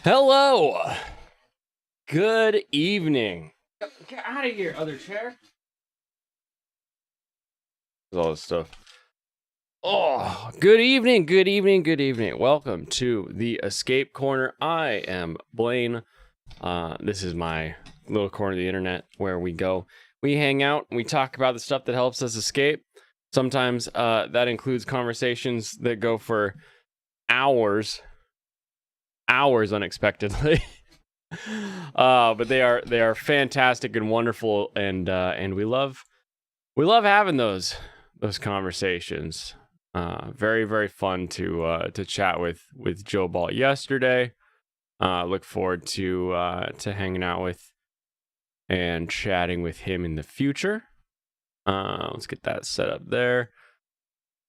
Hello. Good evening. Get out of here, other chair. All this stuff. Oh, good evening, good evening, good evening. Welcome to the Escape Corner. I am Blaine. This is my little corner of the internet where we hang out, and we talk about the stuff that helps us escape. Sometimes that includes conversations that go for hours unexpectedly. But they are fantastic and wonderful, and we love having those conversations. Very, very fun to chat with Joe Ball yesterday. Look forward to hanging out with and chatting with him in the future. Let's get that set up there.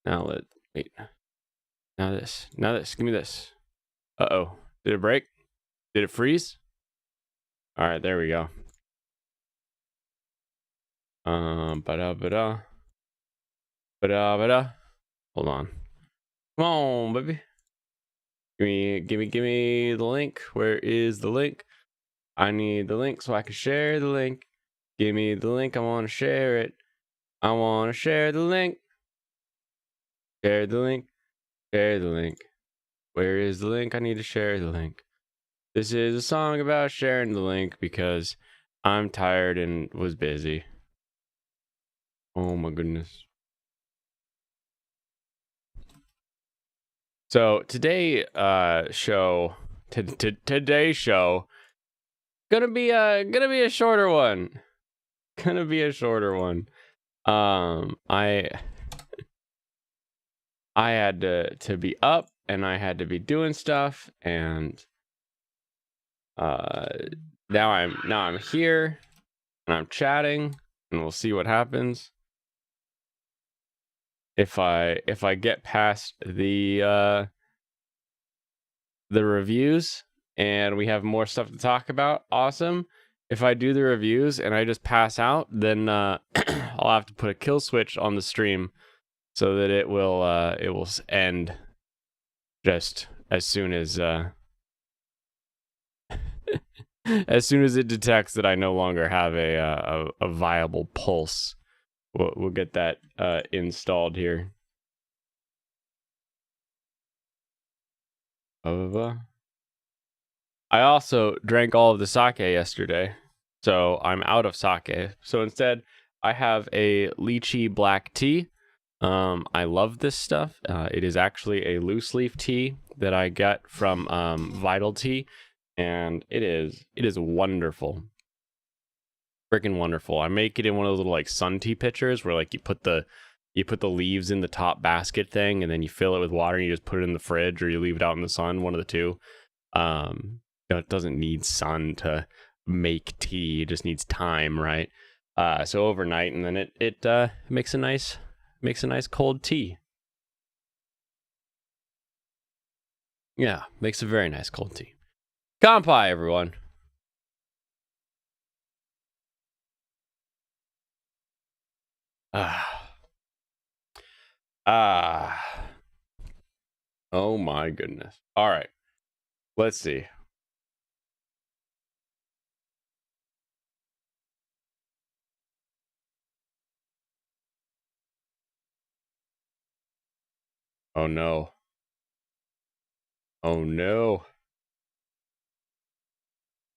Now this. Give me this. Uh-oh. Did it break? Did it freeze? All right, there we go. Ba-da. Hold on. Come on, baby. Give me the link. Where is the link? I need the link so I can share the link. Give me the link. I want to share it. I want to share the link. Share the link. Share the link. Where is the link? I need to share the link. This is a song about sharing the link because I'm tired and was busy. Oh my goodness. So today's show gonna be a shorter one. I had to be up and I had to be doing stuff, and now I'm here and I'm chatting, and we'll see what happens. If I get past the reviews and we have more stuff to talk about, awesome. If I do the reviews and I just pass out, then I'll have to put a kill switch on the stream so that it will end just as soon as as soon as it detects that I no longer have a viable pulse. We'll get that installed here. I also drank all of the sake yesterday, so I'm out of sake. So instead, I have a lychee black tea. I love this stuff. It is actually a loose leaf tea that I get from Vital Tea, and it is wonderful. Freaking wonderful. I make it in one of those little like sun tea pitchers where like you put the leaves in the top basket thing, and then you fill it with water and you just put it in the fridge, or you leave it out in the sun, one of the two. It doesn't need sun to make tea, it just needs time, right? So overnight, and then it makes a nice cold tea. Yeah, makes a very nice cold tea. Kanpai, everyone. Oh my goodness. All right. Let's see. Oh no. Oh no.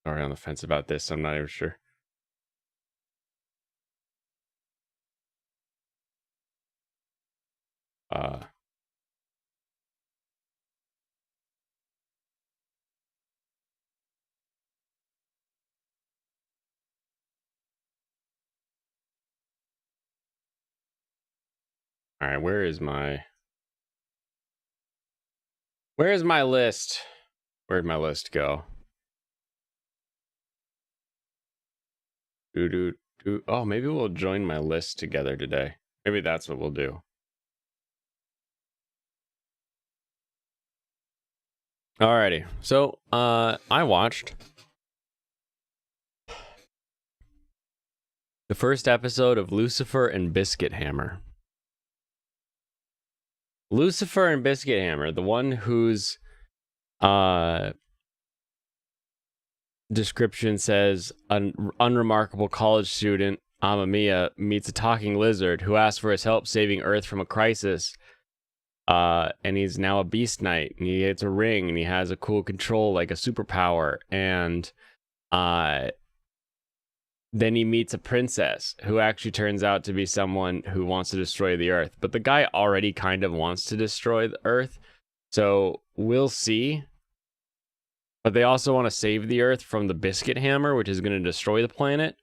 Sorry, on the fence about this. I'm not even sure. All right, where is my list? Where'd my list go? Oh, maybe we'll join my list together today. Maybe that's what we'll do. Alrighty. So, I watched the first episode of Lucifer and Biscuit Hammer. Lucifer and Biscuit Hammer, the one whose description says an unremarkable college student, Amamiya, meets a talking lizard who asks for his help saving Earth from a crisis. And he's now a beast knight, and he gets a ring, and he has a cool control like a superpower. And then he meets a princess who actually turns out to be someone who wants to destroy the Earth. But the guy already kind of wants to destroy the Earth, so we'll see. But they also want to save the Earth from the Biscuit hammer, which is going to destroy the planet.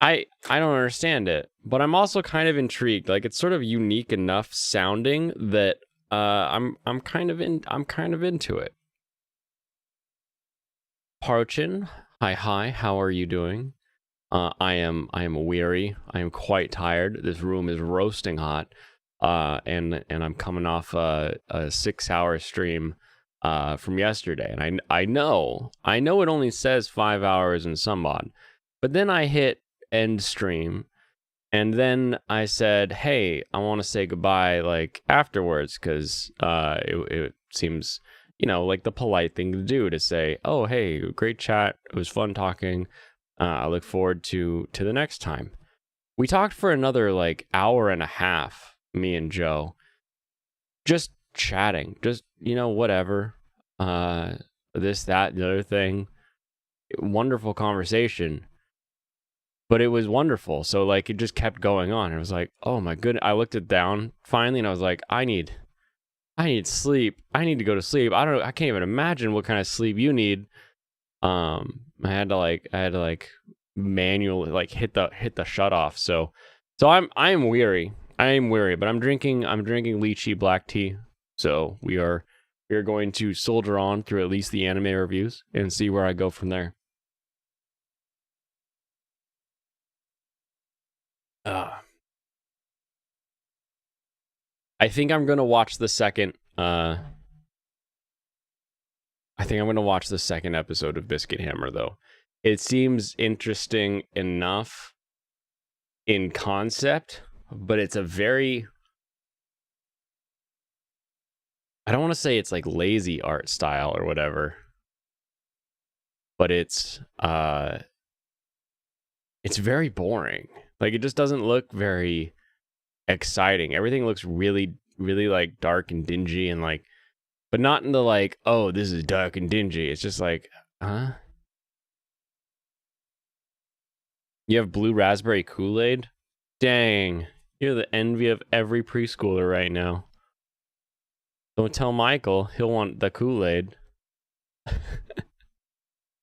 I don't understand it, but I'm also kind of intrigued. Like, it's sort of unique enough sounding that I'm kind of into it. Parchin, hi, how are you doing? I am weary. I am quite tired. This room is roasting hot. And I'm coming off a 6-hour stream from yesterday, and I know it only says 5 hours and some odd, but then I hit end stream, and then I said, hey, I want to say goodbye like afterwards, because it seems, like the polite thing to do, to say, oh, hey, great chat, it was fun talking, I look forward to the next time. We talked for another like hour and a half, me and Joe, just chatting, just whatever, this, that, the other thing. Wonderful conversation. But it was wonderful. So like it just kept going on. It was like, oh my goodness. I looked it down finally, and I was like, I need sleep. I need to go to sleep. I can't even imagine what kind of sleep you need. I had to manually like hit the shut off. So I'm weary. I am weary, but I'm drinking lychee black tea. So we are going to soldier on through at least the anime reviews and see where I go from there. I think I'm gonna watch the second. I think I'm gonna watch the second episode of Biscuit Hammer, though. It seems interesting enough in concept, but it's a very, I don't want to say it's like lazy art style or whatever, but it's very boring. Like, it just doesn't look very exciting. Everything looks really, really like dark and dingy, and like, but not in the like, oh, this is dark and dingy. It's just like, huh? You have blue raspberry Kool-Aid? Dang, you're the envy of every preschooler right now. Don't tell Michael, he'll want the Kool-Aid.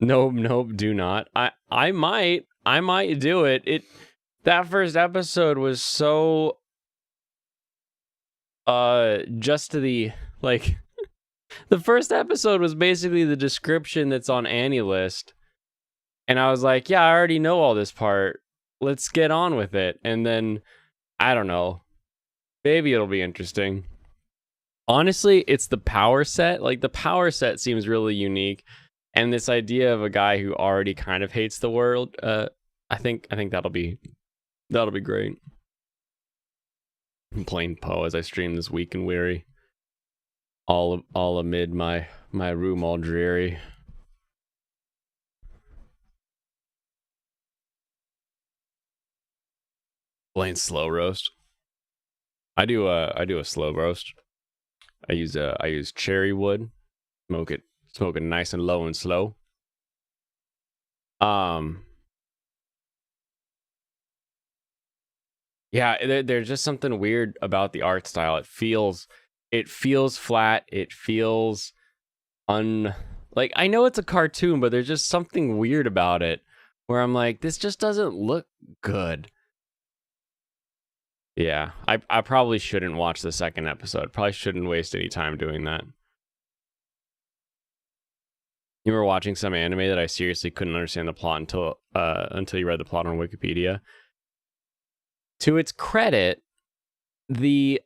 Nope, do not. I might do it. That first episode was so just to the like the first episode was basically the description that's on AniList. And I was like, yeah, I already know all this part. Let's get on with it. And then I don't know. Maybe it'll be interesting. Honestly, it's the power set. Like, the power set seems really unique. And this idea of a guy who already kind of hates the world, I think that'll be great. I'm playing Poe as I stream this weak and weary. All amid my room all dreary. Playing slow roast. I do a slow roast. I use cherry wood. Smoke it nice and low and slow. Yeah, there's just something weird about the art style. It feels flat. It feels like, I know it's a cartoon, but there's just something weird about it where I'm like, this just doesn't look good. Yeah, I probably shouldn't watch the second episode. Probably shouldn't waste any time doing that. You were watching some anime that I seriously couldn't understand the plot until you read the plot on Wikipedia. To its credit, the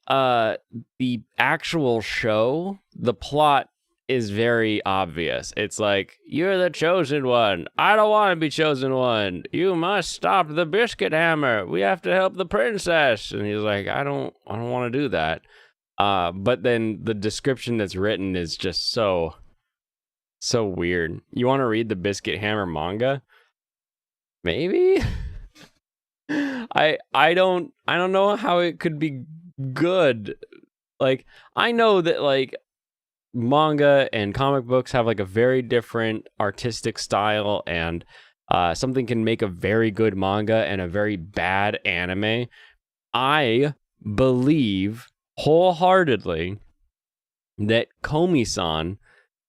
actual show, the plot is very obvious. It's like, you're the chosen one. I don't want to be chosen one. You must stop the Biscuit hammer. We have to help the princess. And he's like, I don't want to do that. But then the description that's written is just so So weird. You want to read the Biscuit Hammer manga? Maybe. I don't know how it could be good. Like, I know that like manga and comic books have like a very different artistic style, and something can make a very good manga and a very bad anime. I believe wholeheartedly that Komi-san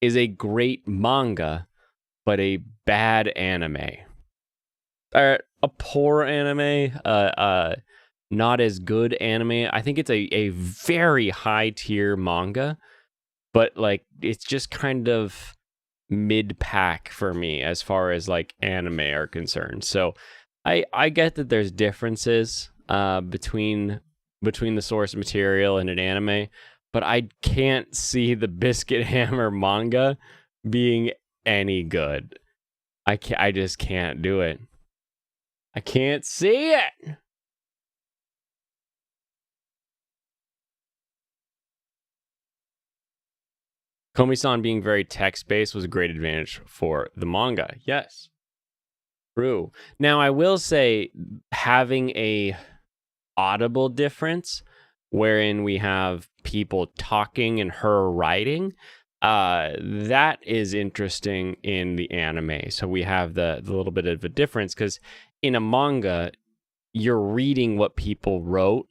is a great manga, but a bad anime. Or a poor anime, not as good anime. I think it's a very high tier manga, but like it's just kind of mid pack for me as far as like anime are concerned. So I get that there's differences between the source material and an anime, but I can't see the Biscuit Hammer manga being any good. I just can't do it. I can't see it. Komi-san being very text-based was a great advantage for the manga. Yes. True. Now, I will say having a audible difference wherein we have people talking and her writing, that is interesting in the anime. So we have the little bit of a difference because in a manga, you're reading what people wrote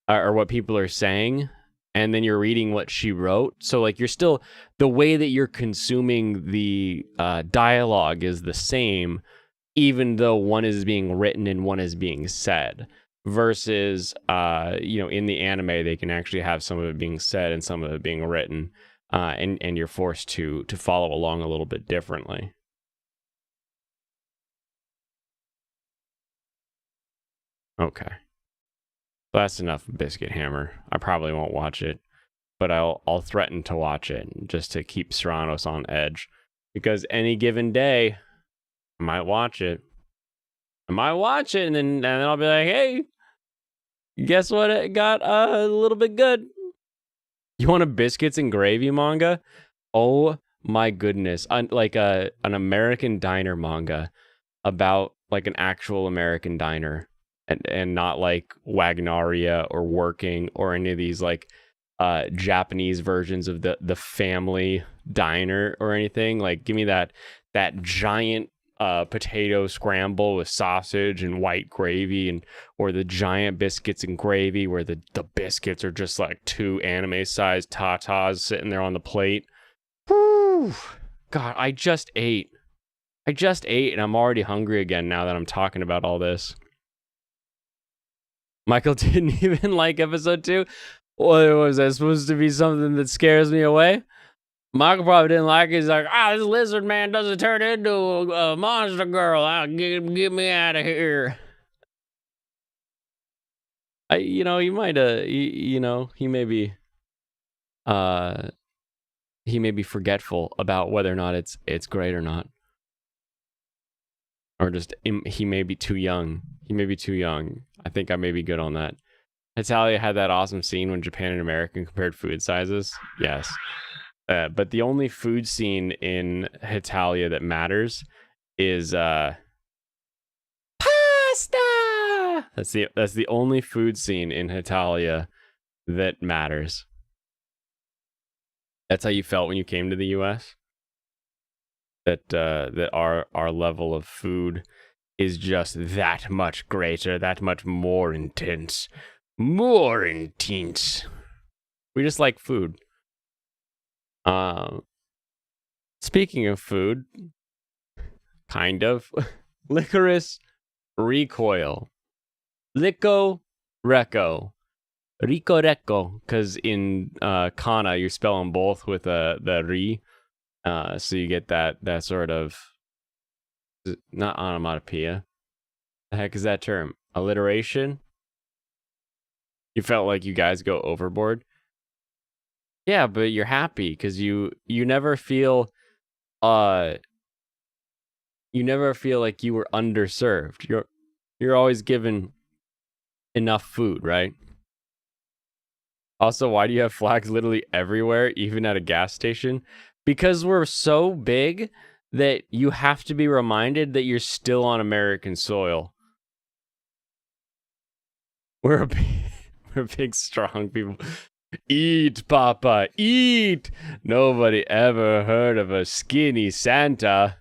or what people are saying, and then you're reading what she wrote. So like you're still, the way that you're consuming the dialogue is the same, even though one is being written and one is being said. Versus, in the anime, they can actually have some of it being said and some of it being written, and you're forced to follow along a little bit differently. Okay, that's enough Biscuit Hammer. I probably won't watch it, but I'll threaten to watch it just to keep Serranos on edge, because any given day, I might watch it. And then I'll be like, hey, guess what? It got a little bit good. You want a biscuits and gravy manga? Oh my goodness. Like an American diner manga about like an actual American diner, and not like Wagnaria or Working or any of these like Japanese versions of the family diner or anything. Like give me that giant potato scramble with sausage and white gravy, and or the giant biscuits and gravy where the biscuits are just like two anime sized tatas sitting there on the plate. Whew. God, I just ate and I'm already hungry again now that I'm talking about all this. Michael didn't even like episode 2. What was that supposed to be, something that scares me away? Michael probably didn't like it. He's like, this lizard man doesn't turn into a monster girl. Get me out of here. He might, he may be, he may be forgetful about whether or not it's great or not, or just he may be too young. I think I may be good on that. Italia had that awesome scene when Japan and America compared food sizes. Yes. But the only food scene in Italia that matters is pasta. That's the only food scene in Italia that matters. That's how you felt when you came to the US? That our level of food is just that much greater, that much more intense. More intense. We just like food. Speaking of food, kind of, licorice recoil, Lico Reco, Rico Reco, because in kana you spell them both with the ri, so you get that sort of, not onomatopoeia. The heck is that term? Alliteration. You felt like you guys go overboard. Yeah, but you're happy because you never feel like you were underserved. You're always given enough food, right? Also, why do you have flags literally everywhere, even at a gas station? Because we're so big that you have to be reminded that you're still on American soil. We're big, strong people. Eat, Papa, eat. Nobody ever heard of a skinny Santa.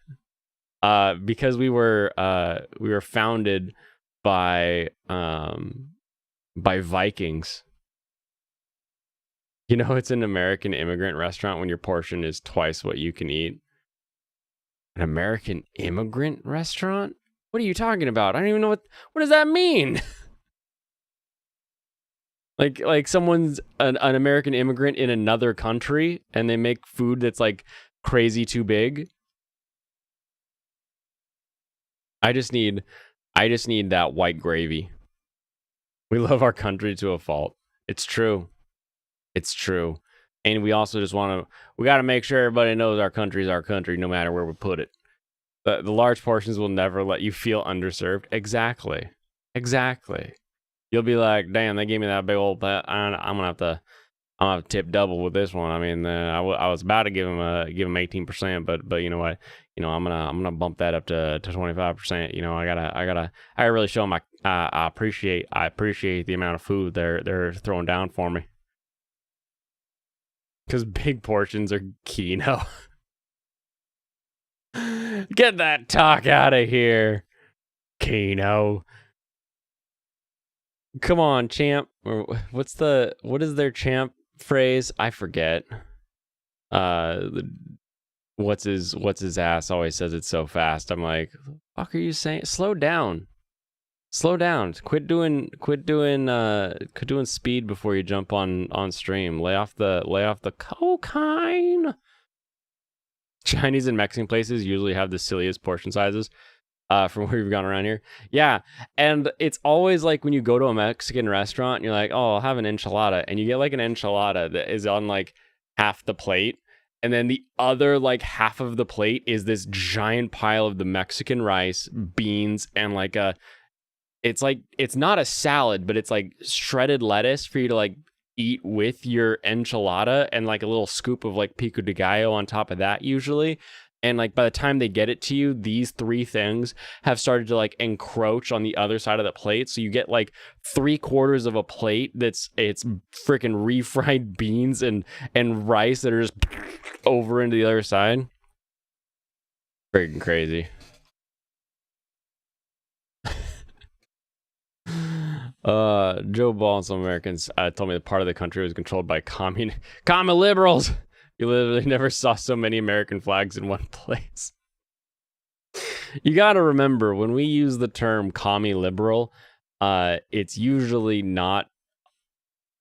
Because we were founded by Vikings. You know, it's an American immigrant restaurant when your portion is twice what you can eat. An American immigrant restaurant? What are you talking about? I don't even know what does that mean? Like someone's an American immigrant in another country and they make food that's like crazy too big. I just need that white gravy. We love our country to a fault. It's true. It's true. And we also just we got to make sure everybody knows our country is our country, no matter where we put it. The large portions will never let you feel underserved. Exactly. You'll be like, damn, they gave me that big old pat. I'm gonna have to tip double with this one. I mean, I was about to give him 18%, but you know what? You know, I'm gonna bump that up to 25%. You know, I really show them I appreciate the amount of food they're throwing down for me. Because big portions are Kino. Get that talk out of here, Kino. Come on, champ. What is their champ phrase? I forget. What's his ass always says it so fast. I'm like, fuck are you saying? Slow down. Quit doing speed before you jump on stream. Lay off the cocaine. Chinese and Mexican places usually have the silliest portion sizes from where we've gone around here. Yeah, and it's always like when you go to a Mexican restaurant and you're like, oh, I'll have an enchilada, and you get like an enchilada that is on like half the plate, and then the other like half of the plate is this giant pile of the Mexican rice, beans, and like it's not a salad, but it's like shredded lettuce for you to like eat with your enchilada, and like a little scoop of like pico de gallo on top of that usually. And like by the time they get it to you, these three things have started to like encroach on the other side of the plate. So you get like 3/4 of a plate it's freaking refried beans and rice that are just over into the other side. Freaking crazy. Joe Ball and some Americans told me that part of the country was controlled by commie liberals. You literally never saw so many American flags in one place. You got to remember, when we use the term commie liberal, it's usually not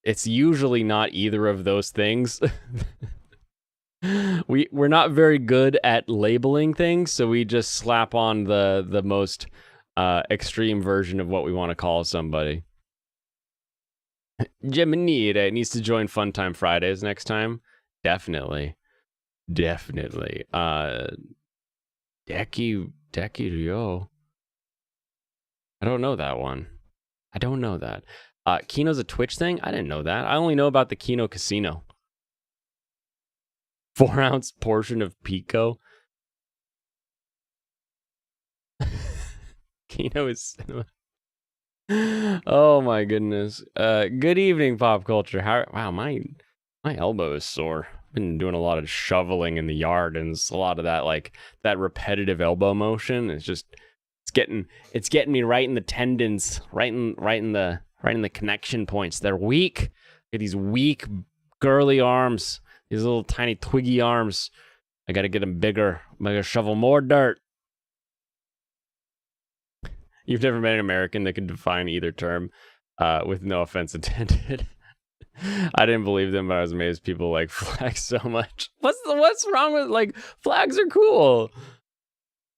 either of those things. We're not very good at labeling things, so we just slap on the most extreme version of what we want to call somebody. Gemini needs to join Fun Time Fridays next time. Definitely. Decky Rio. I don't know that one. I don't know that. Kino's a Twitch thing? I didn't know that. I only know about the Kino Casino. 4-ounce portion of pico. Kino is cinema. Oh my goodness. Good evening, pop culture. Wow, my elbow is sore. I've been doing a lot of shoveling in the yard, and it's a lot of that like that repetitive elbow motion. It's getting me right in the tendons, right in the connection points. They're weak. Get these weak, girly arms, these little tiny twiggy arms. I gotta get them bigger. I'm gonna shovel more dirt. You've never met an American that can define either term with no offense intended. I didn't believe them, but I was amazed people like flags so much. What's wrong with, like, flags are cool.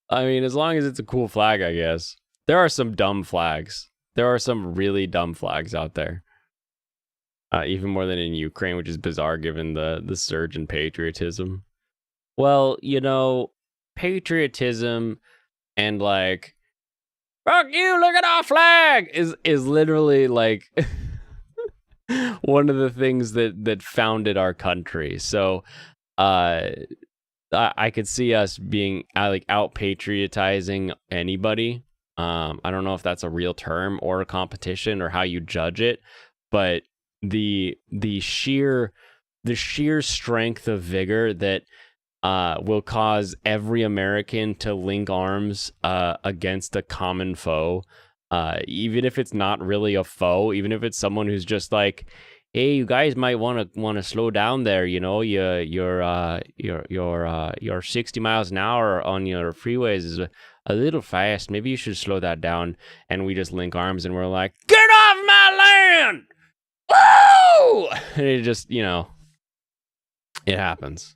I mean, as long as it's a cool flag, I guess. There are some dumb flags. There are some really dumb flags out there. Even more than in Ukraine, which is bizarre given the surge in patriotism. Well, you know, patriotism and like, fuck you, look at our flag is literally like one of the things that founded our country. So I could see us being like out patriotizing anybody. I don't know if that's a real term or a competition or how you judge it, but the sheer strength of vigor that will cause every American to link arms against a common foe, even if it's not really a foe, even if it's someone who's just like, hey, you guys might want to slow down there. You know, your 60 miles an hour on your freeways is a little fast. Maybe you should slow that down. And we just link arms and we're like, get off my land! Woo! And it just, it happens.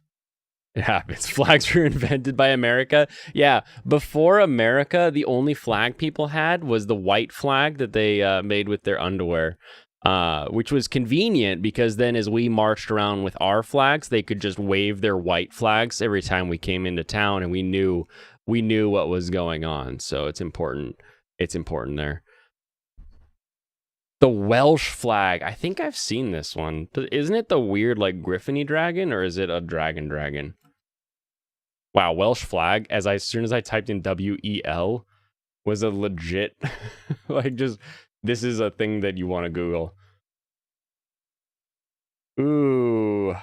It happens. Flags were invented by America. Yeah, before America, the only flag people had was the white flag that they made with their underwear. Which was convenient because then as we marched around with our flags, they could just wave their white flags every time we came into town, and we knew what was going on. So it's important. It's important there. The Welsh flag. I think I've seen this one. Isn't it the weird like griffiny dragon, or is it a dragon? Wow, Welsh flag. As soon as I typed in WEL, was a legit like just. This is a thing that you want to Google. Ooh.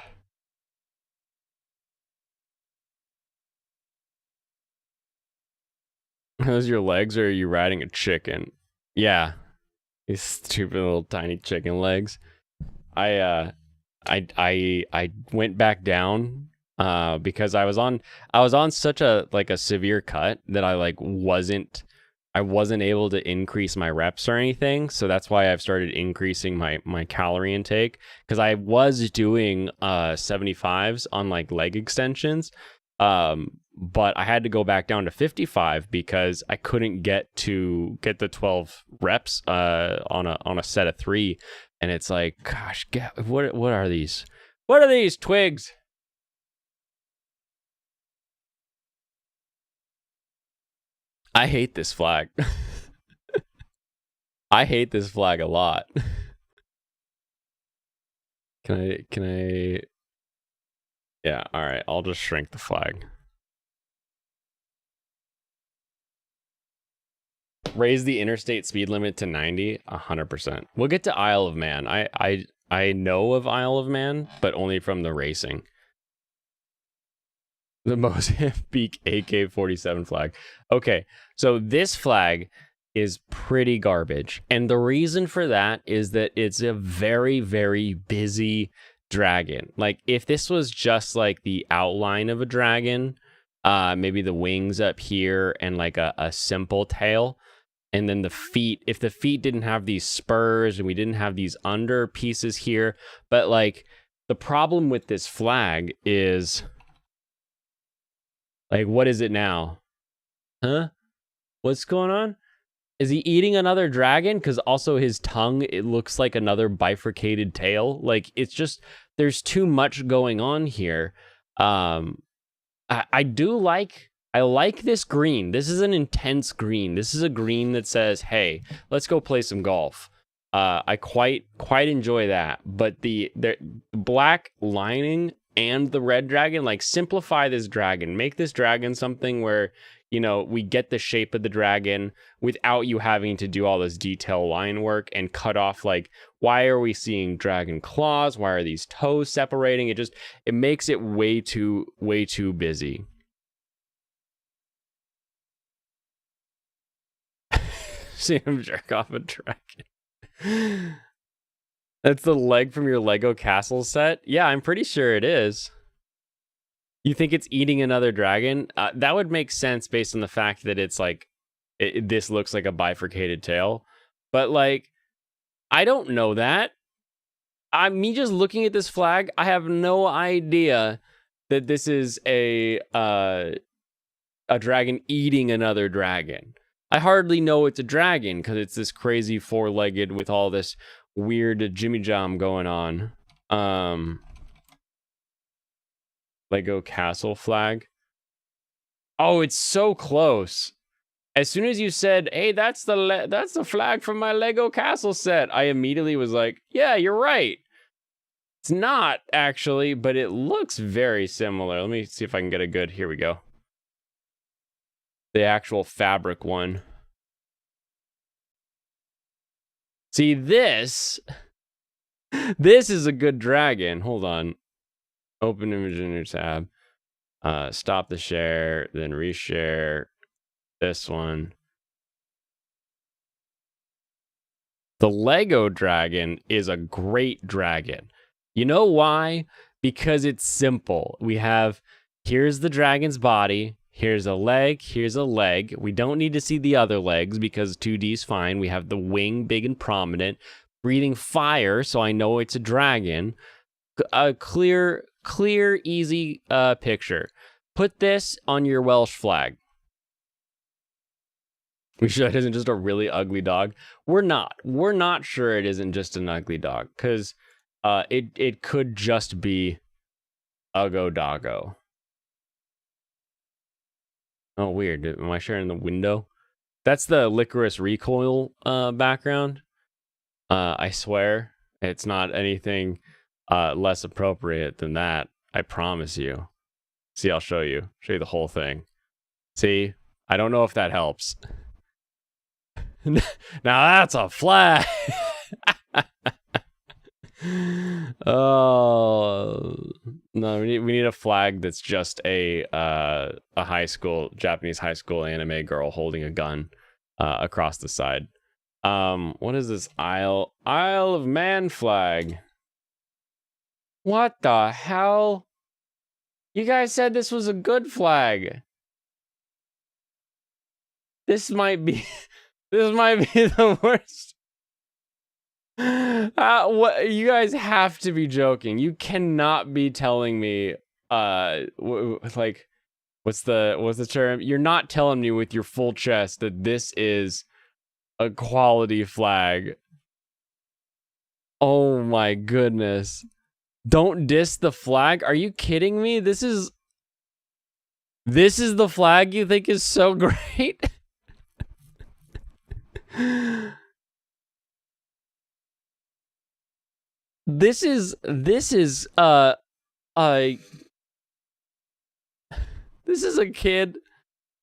Those your legs, or are you riding a chicken? Yeah. These stupid little tiny chicken legs. I went back down because I was on such a severe cut that I wasn't able to increase my reps or anything. So that's why I've started increasing my calorie intake, because I was doing 75s on like leg extensions. But I had to go back down to 55 because I couldn't get the 12 reps on a set of 3. And it's like, gosh, what are these? What are these twigs? I hate this flag. I hate this flag a lot. Can I? Yeah, all right. I'll just shrink the flag. Raise the interstate speed limit to 90, 100%. We'll get to Isle of Man. I know of Isle of Man, but only from the racing. The Mozambique AK-47 flag. Okay, so this flag is pretty garbage. And the reason for that is that it's a very, very busy dragon. Like, if this was just like the outline of a dragon, maybe the wings up here and like a simple tail, and then the feet, if the feet didn't have these spurs and we didn't have these under pieces here, but like the problem with this flag is, like, what is it now? Huh? What's going on? Is he eating another dragon? Because also his tongue, it looks like another bifurcated tail. Like, it's just, there's too much going on here. I like this green. This is an intense green. This is a green that says, hey, let's go play some golf. I quite enjoy that. But the black lining and the red dragon, like, simplify this dragon. Make this dragon something where, we get the shape of the dragon without you having to do all this detail line work and cut off, like, why are we seeing dragon claws? Why are these toes separating? It makes it way too busy. See him jerk off a dragon. That's the leg from your Lego castle set? Yeah, I'm pretty sure it is. You think it's eating another dragon? That would make sense based on the fact that it's like, this looks like a bifurcated tail. But like, I don't know that. Me just looking at this flag, I have no idea that this is a dragon eating another dragon. I hardly know it's a dragon because it's this crazy 4-legged with all this weird Jimmy Jam going on. Lego castle flag. Oh, it's so close. As soon as you said, "Hey, that's the flag from my Lego castle set," I immediately was like, "Yeah, you're right." It's not actually, but it looks very similar. Let me see if I can get a good. Here we go. The actual fabric one. See, this is a good dragon. Hold on. Open image in your tab. Stop the share, then reshare this one. The Lego dragon is a great dragon. You know why? Because it's simple. We have, here's the dragon's body. Here's a leg. Here's a leg. We don't need to see the other legs because 2D is fine. We have the wing big and prominent, breathing fire, so I know it's a dragon. A clear, easy picture. Put this on your Welsh flag. We sure it isn't just a really ugly dog? We're not sure it isn't just an ugly dog, because it could just be Uggo Doggo. Oh, weird. Am I sharing the window? That's the Licorice Recoil background. I swear it's not anything less appropriate than that. I promise you. See, I'll show you. Show you the whole thing. See? I don't know if that helps. Now that's a flag. Oh no, we need a flag that's just a Japanese high school anime girl holding a gun across the side. What is this Isle of Man flag? What the hell? You guys said this was a good flag. This might be the worst. What, you guys have to be joking. You cannot be telling me like what's the term? You're not telling me with your full chest that this is a quality flag. Oh my goodness. Don't diss the flag? Are you kidding me? This is the flag you think is so great? This is a kid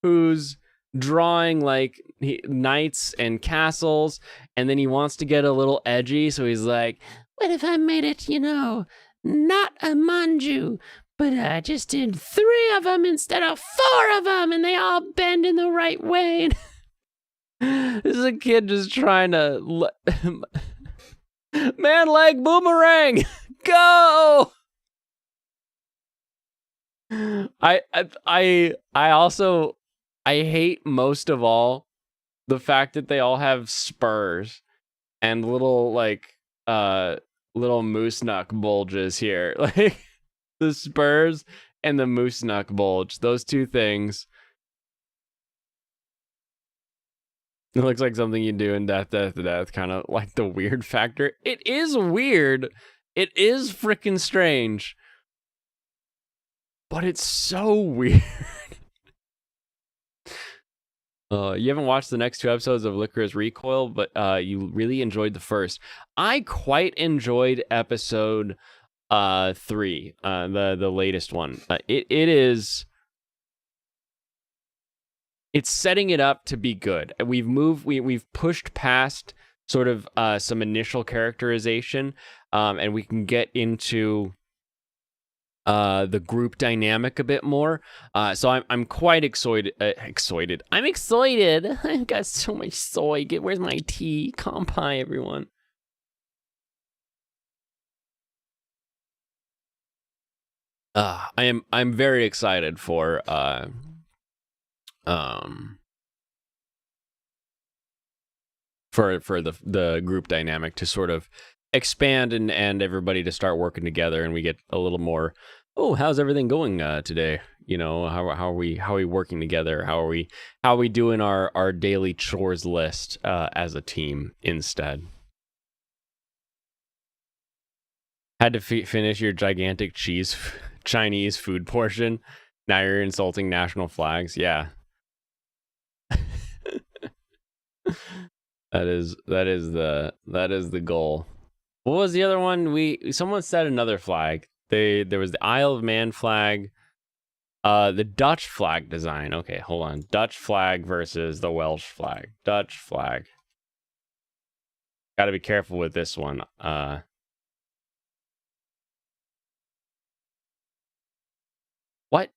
who's drawing like knights and castles, and then he wants to get a little edgy, so he's like, what if I made it, not a manju, but I just did 3 of them instead of 4 of them, and they all bend in the right way. This is a kid just trying to man leg boomerang, go. I also hate most of all the fact that they all have spurs and little little moose knuck bulges here. Like the spurs and the moose knuck bulge, those two things. It looks like something you do in Death, kind of like the weird factor. It is weird. It is freaking strange. But it's so weird. You haven't watched the next 2 episodes of Licorice Recoil, but you really enjoyed the first. I quite enjoyed episode 3, the latest one. It's setting it up to be good. We've pushed past sort of some initial characterization, and we can get into the group dynamic a bit more. So I'm quite excited. I'm excited. I've got so much soy. Where's my tea? Kampai, everyone. I'm very excited for the group dynamic to sort of expand and everybody to start working together, and we get a little more, oh, how's everything going today? How are we working together? How are we doing our daily chores list as a team instead? Had to finish your gigantic Chinese food portion. Now you're insulting national flags. Yeah. That is the goal. What was the other one? Someone said another flag. There was the Isle of Man flag, the Dutch flag design. Okay, hold on. Dutch flag versus the Welsh flag. Dutch flag. Got to be careful with this one. What?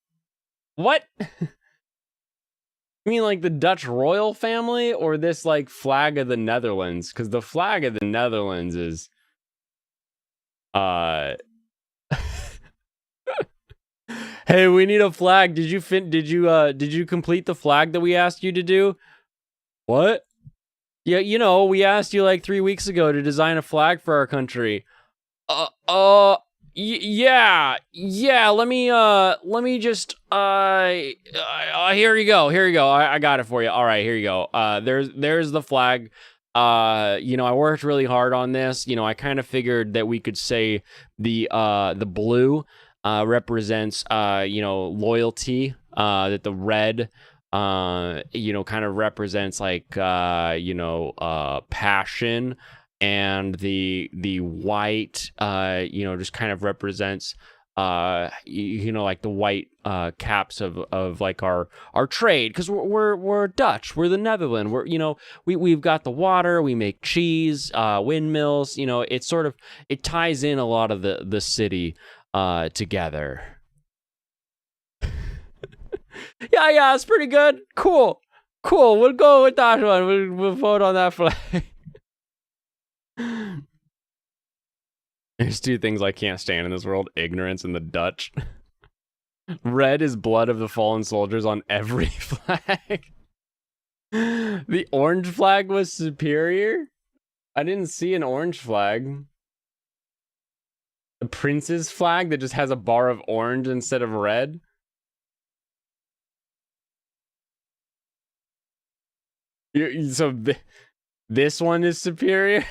What? You mean like the Dutch royal family or this like flag of the Netherlands? Because the flag of the Netherlands is uh hey, we need a flag. Did you complete the flag that we asked you to do? What? Yeah, you know, we asked you like 3 weeks ago to design a flag for our country. Uh, uh, yeah, yeah. Let me just, here you go. Here you go. I got it for you. All right, here you go. There's the flag. You know, I worked really hard on this. You know, I kind of figured that we could say the blue, represents, you know, loyalty. That the red, you know, kind of represents like, you know, passion, and the white, you know, just kind of represents, you know, like the white caps of like our trade, because we're Dutch, we're the Netherlands, we're, you know, we've got the water, we make cheese, windmills, you know, it's sort of, it ties in a lot of the city together. Yeah, it's pretty good. Cool. We'll go with that one. We'll vote on that flag. There's two things I can't stand in this world: ignorance and the Dutch. Red is blood of the fallen soldiers on every flag. The orange flag was superior? I didn't see an orange flag. The prince's flag that just has a bar of orange instead of red? So this one is superior?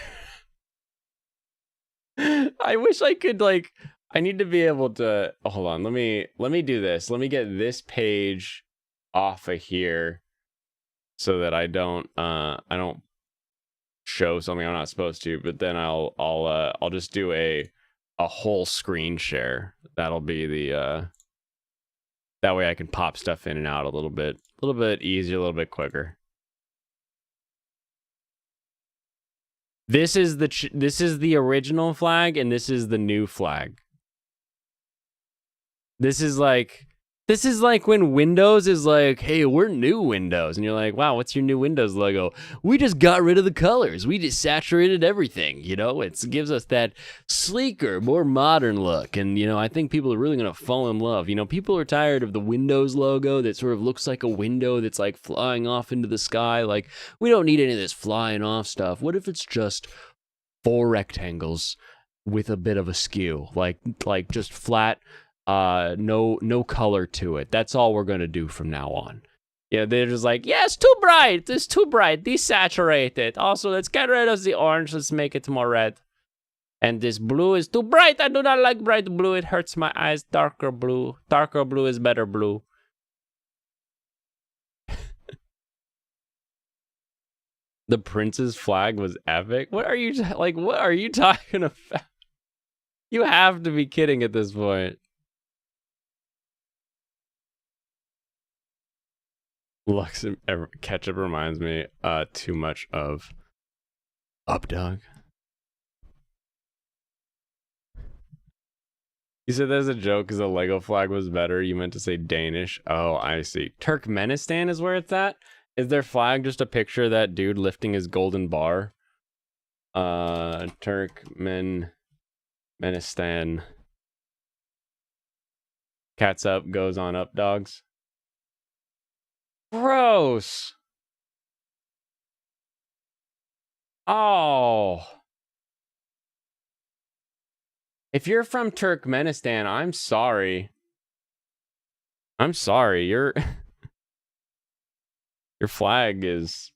I wish I could, like, I need to be able to, oh, hold on, let me do this. Let me get this page off of here so that I don't show something I'm not supposed to, but then I'll just do a whole screen share. That'll be the that way I can pop stuff in and out a little bit easier, a little bit quicker. This is the original flag, and this is the new flag. This is like when Windows is like, hey, we're new Windows, and you're like, wow, what's your new Windows logo? We just got rid of the colors. We just saturated everything. You know, it gives us that sleeker, more modern look, and you know, I think people are really gonna fall in love. You know, people are tired of the Windows logo that sort of looks like a window that's like flying off into the sky. Like, we don't need any of this flying off stuff. What if it's just 4 rectangles with a bit of a skew, like just flat, no color to it? That's all we're gonna do from now on. Yeah, they're just like, yeah, it's too bright, desaturate it. Also, let's get rid of the orange, let's make it more red. And this blue is too bright. I do not like bright blue, it hurts my eyes. Darker blue is better blue. The prince's flag was epic. What are you talking about? You have to be kidding at this point. Lux ketchup reminds me too much of Up Dog. You said there's a joke because the Lego flag was better. You meant to say Danish. Oh, I see. Turkmenistan is where it's at? Is their flag just a picture of that dude lifting his golden bar? Turkmenistan. Cats up, goes on up, dogs. Gross. Oh. If you're from Turkmenistan, I'm sorry. I'm sorry. Your flag is,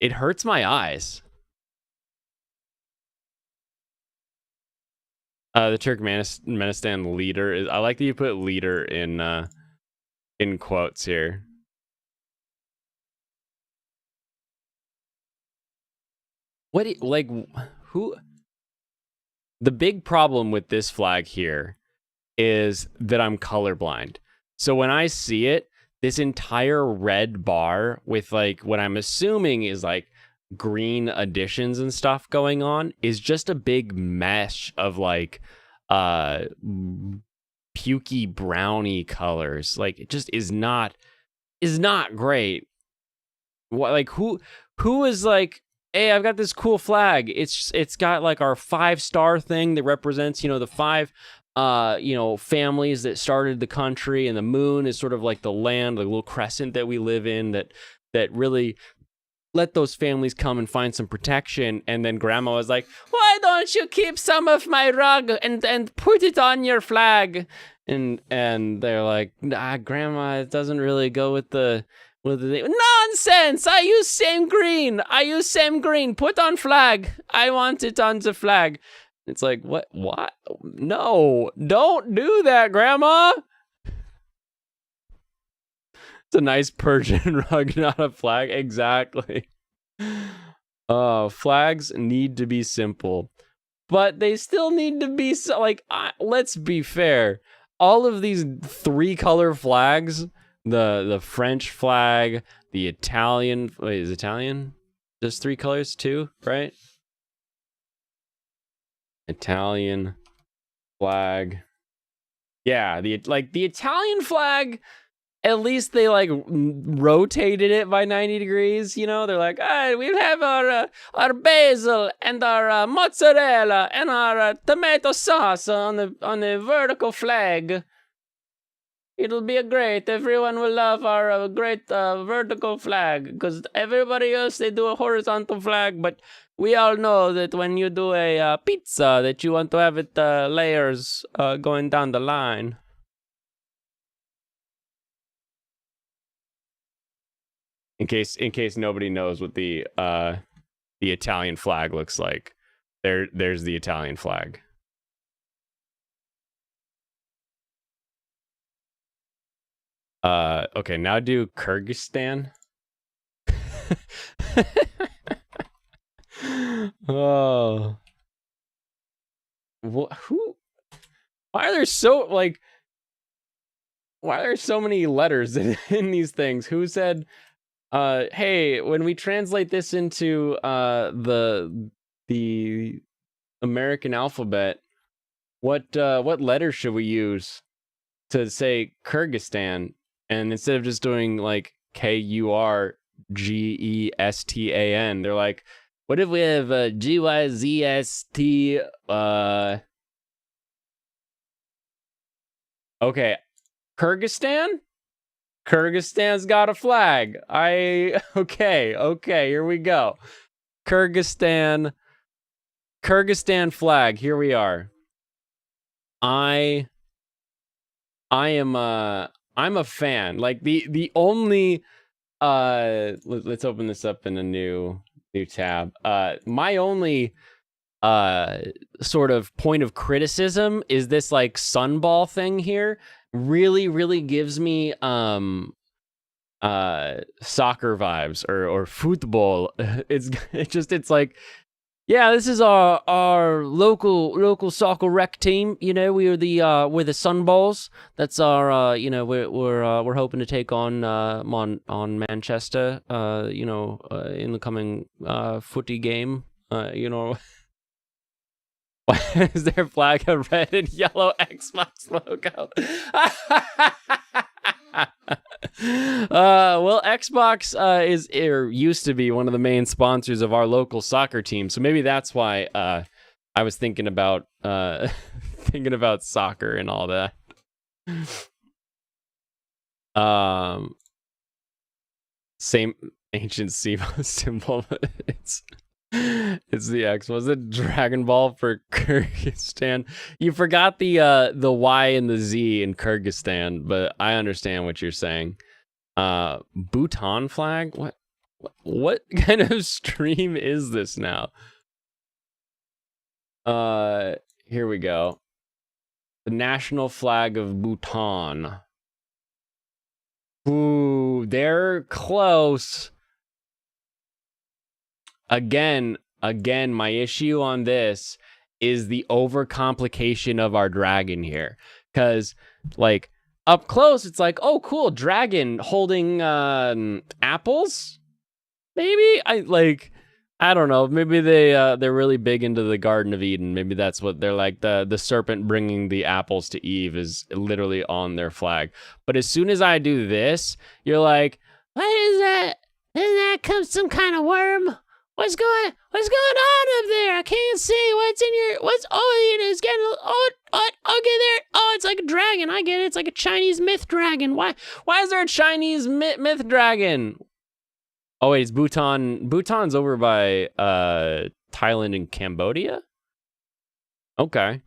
it hurts my eyes. The Turkmenistan leader is, I like that you put leader in quotes here. What, like, who The big problem with this flag here is that I'm colorblind. So when I see it, this entire red bar with like what I'm assuming is like green additions and stuff going on is just a big mesh of like pukey browny colors. Like it just is not great. What, like who is like, hey, I've got this cool flag. It's got like our 5-star thing that represents, the 5 families that started the country, and the moon is sort of like the land, the little crescent that we live in that really let those families come and find some protection. And then grandma was like, why don't you keep some of my rug and put it on your flag? And they're like, nah, grandma, it doesn't really go with the nonsense. I use same green. Put on flag. I want it on the flag. It's like, what? No, don't do that, grandma. It's a nice Persian rug, not a flag. Exactly. Flags need to be simple, but they still need to be like, let's be fair. All of these 3-color flags, the French flag, the Italian, wait, is Italian just 3 colors too, right? Italian flag. Yeah, the Italian flag, at least they like rotated it by 90 degrees, They're like, we'll have our basil and our mozzarella and our tomato sauce on the vertical flag. It'll be great. Everyone will love our great vertical flag, because everybody else, they do a horizontal flag, but we all know that when you do a pizza, that you want to have it layers going down the line. In case nobody knows what the Italian flag looks like, there's the Italian flag. Okay, now do Kyrgyzstan. Oh, who? Why are there so many letters in these things? Who said, hey, when we translate this into the American alphabet, what letters should we use to say Kyrgyzstan? And instead of just doing like Kurgestan, they're like, what if we have GYZST? Okay, Kyrgyzstan. Kyrgyzstan's got a flag. Okay, here we go. Kyrgyzstan flag. Here we are. I'm a fan. Like the only let's open this up in a new tab. My only sort of point of criticism is this like sunball thing here. Really gives me soccer vibes or football. It's like, yeah, this is our local soccer rec team. We're the Sunballs. That's our we're hoping to take on Manchester. In the coming footy game. Why is their flag a red and yellow Xbox logo? Well, Xbox used to be one of the main sponsors of our local soccer team, so maybe that's why I was thinking about soccer and all that. Same ancient SIBO symbol. It's the X. Was it Dragon Ball for Kyrgyzstan? You forgot the Y and the Z in Kyrgyzstan, but I understand what you're saying. Bhutan flag? What kind of stream is this now? Here we go. The national flag of Bhutan. Ooh, they're close. Again, my issue on this is the overcomplication of our dragon here. Because, like, up close, it's like, oh, cool, dragon holding apples? Maybe? I don't know. Maybe they're really big into the Garden of Eden. Maybe that's what they're like. The serpent bringing the apples to Eve is literally on their flag. But as soon as I do this, you're like, what is that? Isn't that come some kind of worm? What's going on up there? I can't see. It's getting okay there. Oh, it's like a dragon. I get it. It's like a Chinese myth dragon. Why is there a Chinese myth dragon? Oh wait, it's Bhutan. Bhutan's over by Thailand and Cambodia? Okay.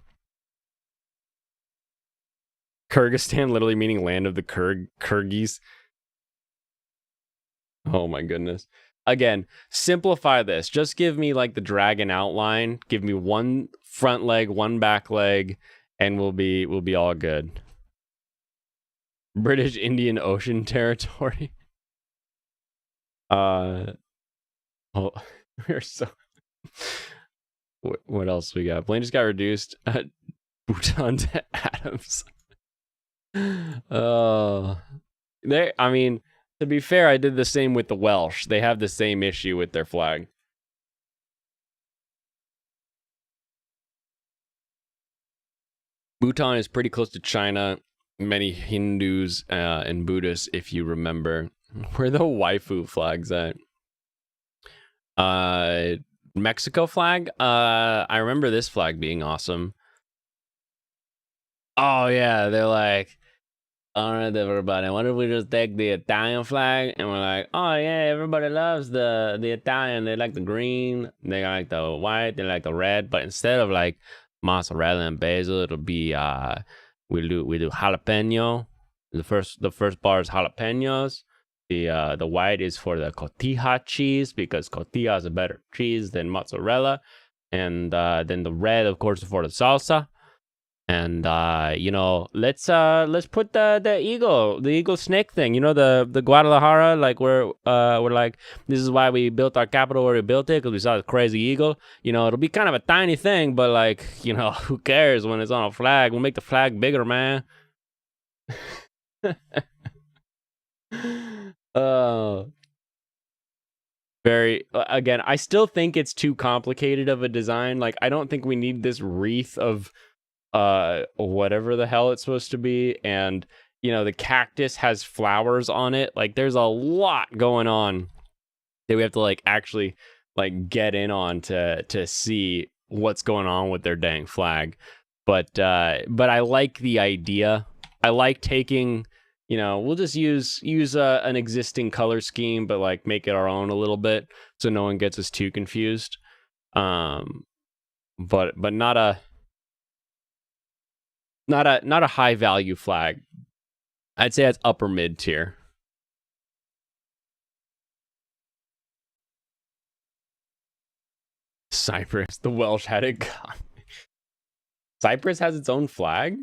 Kyrgyzstan literally meaning land of the Kyrgyz. Oh my goodness. Again, simplify this. Just give me like the dragon outline. Give me one front leg, one back leg, and we'll be all good. British Indian Ocean Territory. Oh, we're so. What else we got? Plane just got reduced. Bhutan to atoms. Oh, I mean, to be fair, I did the same with the Welsh. They have the same issue with their flag. Bhutan is pretty close to China. Many Hindus and Buddhists, if you remember. Where are the waifu flags at? Mexico flag? I remember this flag being awesome. Oh yeah, they're like, all right, everybody, what if we just take the Italian flag? And we're like, oh yeah, everybody loves the Italian. They like the green, they like the white, they like the red. But instead of like mozzarella and basil, it'll be we do jalapeno. The first bar is jalapenos. The white is for the cotija cheese because cotija is a better cheese than mozzarella, and then the red, of course, is for the salsa. And let's put the eagle snake thing. You know, the Guadalajara, like we're like, this is why we built our capital where we built it, because we saw the crazy eagle. You know, it'll be kind of a tiny thing, but like, you know, who cares when it's on a flag? We'll make the flag bigger, man. Again, I still think it's too complicated of a design. Like, I don't think we need this wreath of whatever the hell it's supposed to be. And, you know, the cactus has flowers on it. Like, there's a lot going on that we have to like actually like get in on to see what's going on with their dang flag. But I like the idea. I like taking, you know, we'll just use an existing color scheme, but like make it our own a little bit so no one gets us too confused. But not a high value flag. I'd say it's upper mid tier. Cyprus, the Welsh had it. Cyprus has its own flag.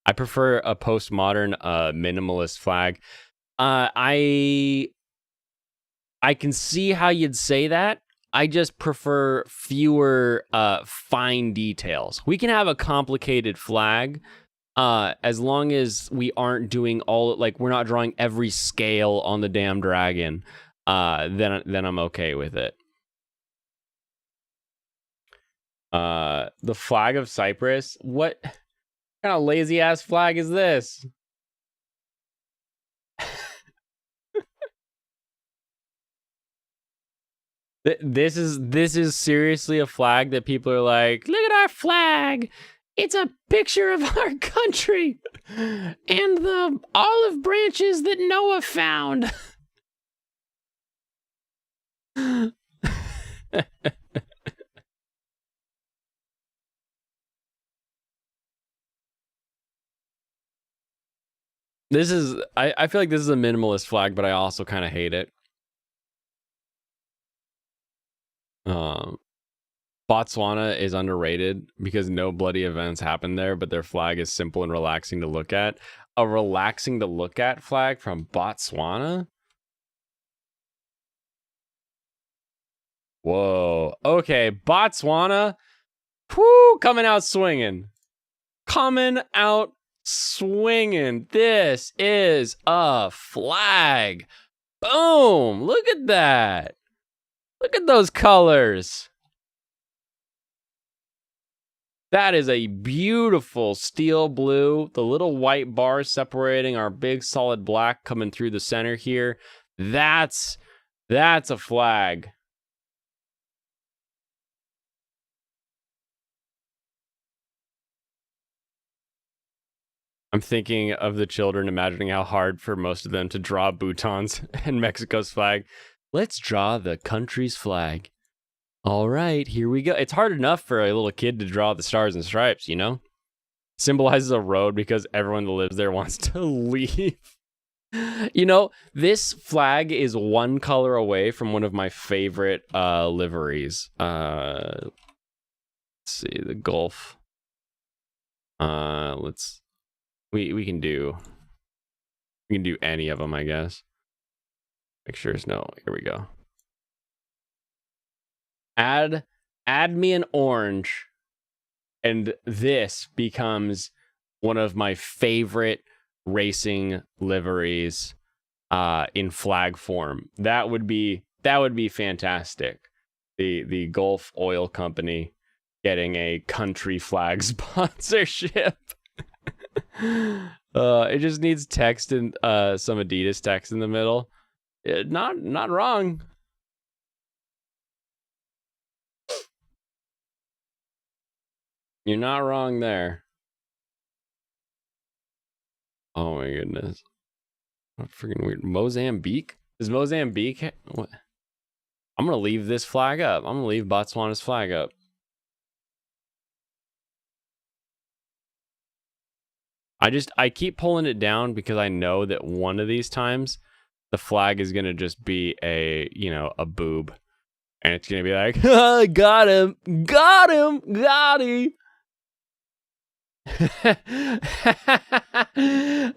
I prefer a postmodern, minimalist flag. I can see how you'd say that. I just prefer fewer fine details. We can have a complicated flag as long as we aren't doing all, like, we're not drawing every scale on the damn dragon. Then I'm okay with it. The flag of Cyprus? What kind of lazy ass flag is this? This is seriously a flag that people are like, look at our flag. It's a picture of our country and the olive branches that Noah found. I feel like this is a minimalist flag, but I also kind of hate it. Botswana is underrated because no bloody events happen there, but their flag is simple and relaxing to look at. A relaxing to look at flag from Botswana? Whoa. Okay, Botswana. Whoo, coming out swinging. Coming out swinging. This is a flag. Boom. Look at that. Look at those colors. That is a beautiful steel blue. The little white bars separating our big solid black coming through the center here. That's a flag. I'm thinking of the children, imagining how hard for most of them to draw Bhutan's and Mexico's flag. Let's draw the country's flag. All right, here we go. It's hard enough for a little kid to draw the stars and stripes, you know? Symbolizes a road because everyone that lives there wants to leave. You know, this flag is one color away from one of my favorite liveries. Let's see, the Gulf. We can do any of them, I guess. Make sure there's no. Here we go. Add me an orange, and this becomes one of my favorite racing liveries in flag form. That would be fantastic. The Gulf Oil Company getting a country flag sponsorship. It just needs text and some Adidas text in the middle. Not wrong. You're not wrong there. Oh my goodness. What freaking weird. Mozambique? Is Mozambique? What? I'm going to leave this flag up. I'm going to leave Botswana's flag up. I keep pulling it down because I know that one of these times the flag is going to just be a boob. And it's going to be like, oh, got him.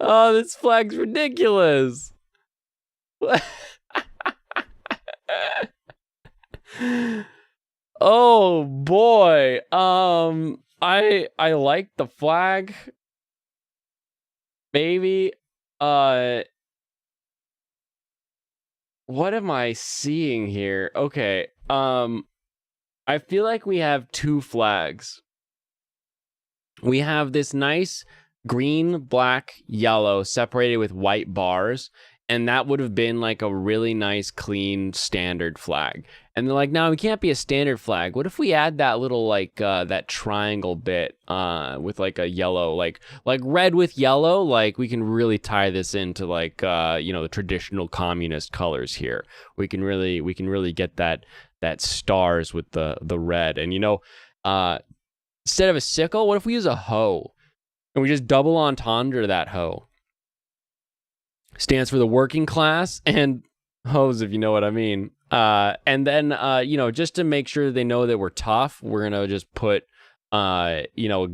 Oh, this flag's ridiculous. Oh boy. I like the flag. Maybe what am I seeing here? Okay. I feel like we have two flags. We have this nice green, black, yellow separated with white bars, and that would have been like a really nice, clean, standard flag. And they're like, no, it can't be a standard flag. What if we add that little like that triangle bit with like a yellow, like red with yellow? Like we can really tie this into like the traditional communist colors here. We can really get that stars with the red. And instead of a sickle, what if we use a hoe? And we just double entendre that hoe. Stands for the working class and hoes, if you know what I mean. And then, just to make sure they know that we're tough, we're going to just put, a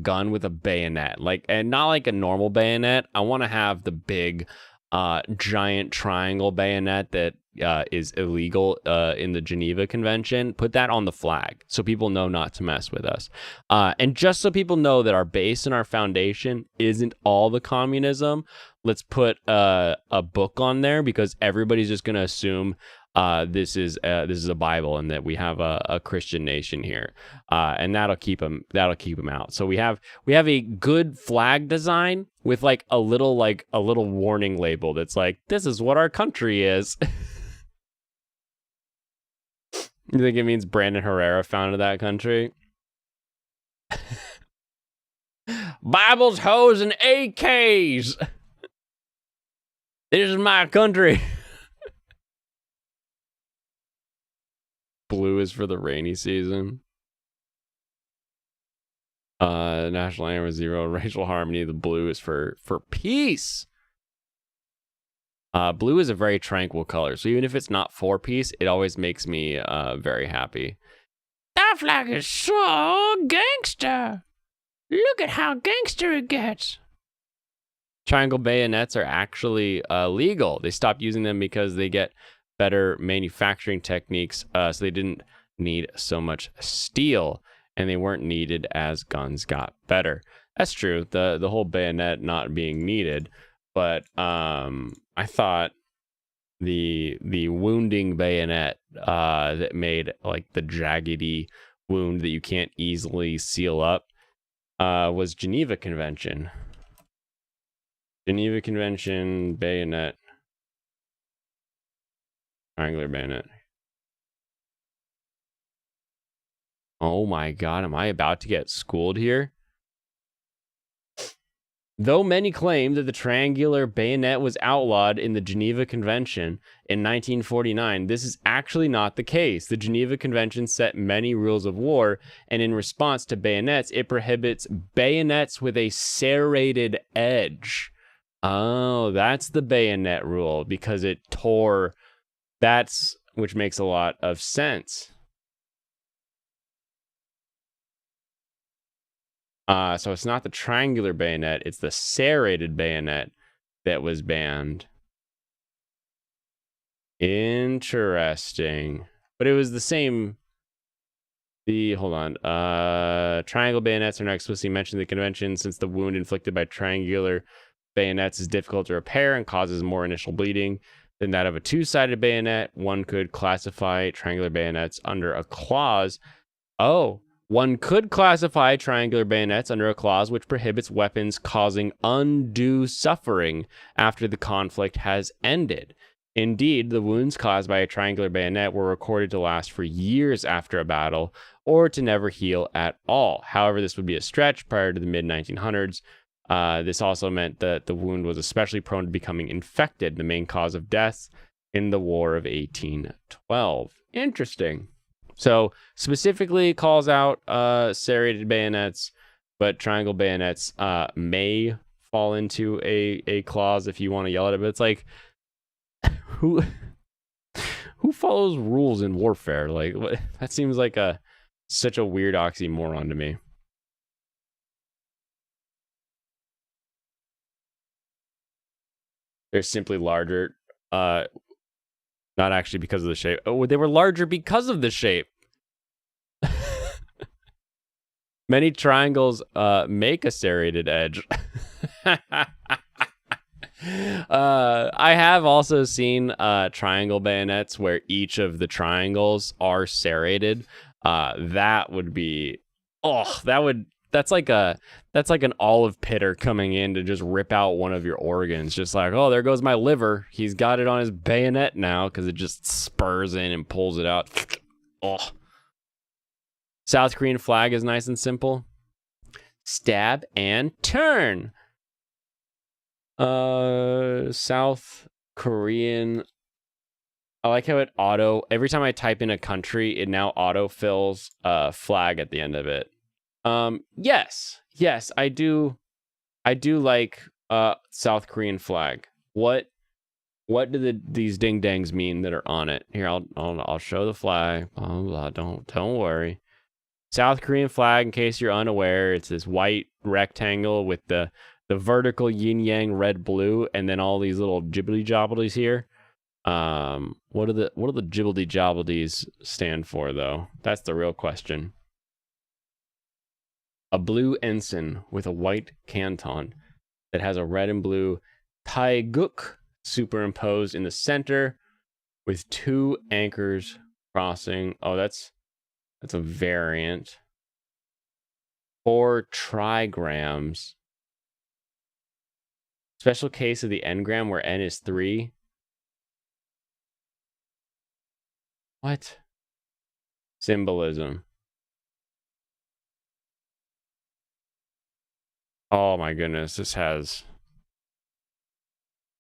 gun with a bayonet. And not like a normal bayonet. I want to have the big, giant triangle bayonet that is illegal in the Geneva Convention. Put that on the flag so people know not to mess with us. And just so people know that our base and our foundation isn't all the communism, let's put a book on there because everybody's just going to assume this is a Bible and that we have a Christian nation here, and that'll keep them out. So we have a good flag design with like a little warning label that's like, this is what our country is. You think it means Brandon Herrera founded that country? Bibles, hoes, and AKs. This is my country. Blue is for the rainy season. National anthem is 0. Racial harmony. The blue is for peace. Blue is a very tranquil color, so even if it's not for peace, it always makes me very happy. That flag is so gangster. Look at how gangster it gets. Triangle bayonets are actually legal. They stopped using them because they get better manufacturing techniques, so they didn't need so much steel, and they weren't needed as guns got better. That's true. The whole bayonet not being needed, but I thought the wounding bayonet that made like the jaggedy wound that you can't easily seal up was Geneva Convention. Geneva Convention bayonet. Triangular bayonet. Oh my god, am I about to get schooled here? Though many claim that the triangular bayonet was outlawed in the Geneva Convention in 1949, this is actually not the case. The Geneva Convention set many rules of war, and in response to bayonets, it prohibits bayonets with a serrated edge. Oh, that's the bayonet rule, because it tore. That's, which makes a lot of sense. So it's not the triangular bayonet, it's the serrated bayonet that was banned. Interesting. But it was the same. Hold on. Triangle bayonets are not explicitly mentioned in the convention, since the wound inflicted by triangular bayonets is difficult to repair and causes more initial bleeding than that of a two-sided bayonet. One could classify triangular bayonets under a clause. One could classify triangular bayonets under a clause which prohibits weapons causing undue suffering after the conflict has ended. Indeed, the wounds caused by a triangular bayonet were recorded to last for years after a battle or to never heal at all. However, this would be a stretch prior to the mid-1900s. This also meant that the wound was especially prone to becoming infected, the main cause of deaths in the War of 1812. Interesting. So specifically calls out serrated bayonets, but triangle bayonets may fall into a clause if you want to yell at it. But it's like, who follows rules in warfare? Like, what? That seems like such a weird oxymoron to me. They're simply larger. Not actually because of the shape. Oh, they were larger because of the shape. Many triangles make a serrated edge. I have also seen triangle bayonets where each of the triangles are serrated. That would be, that's like an olive pitter coming in to just rip out one of your organs. Just like, oh, there goes my liver. He's got it on his bayonet now because it just spurs in and pulls it out. Oh. South Korean flag is nice and simple. Stab and turn. South Korean. I like how it every time I type in a country, it now autofills flag at the end of it. Yes, I do like South Korean flag. What do these ding dangs mean that are on it? Here, I'll show the flag. Blah, blah, don't worry. South Korean flag, in case you're unaware, it's this white rectangle with the vertical yin yang red blue, and then all these little ghibli jobblies here. What do the ghibli jobblies stand for, though? That's the real question. A blue ensign with a white canton that has a red and blue taeguk superimposed in the center with two anchors crossing. Oh, that's a variant. 4 trigrams. Special case of the engram where n is 3. What? Symbolism. Oh my goodness, this has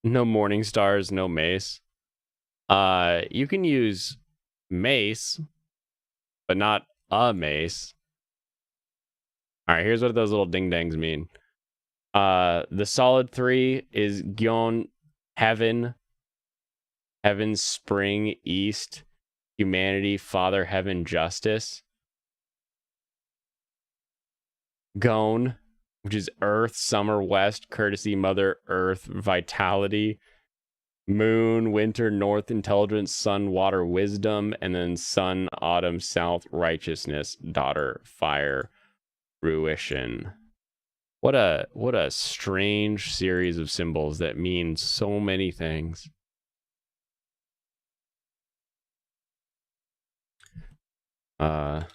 no morning stars, no mace. You can use mace, but not a mace. All right, here's what those little ding dangs mean. The solid 3 is Gyeon, heaven, spring, east, humanity, father, heaven, justice. Gon, which is earth, summer, west, courtesy, mother, earth, vitality. Moon, winter, north, intelligence, sun, water, wisdom, and then sun, autumn, south, righteousness, daughter, fire, fruition. What a strange series of symbols that mean so many things. Best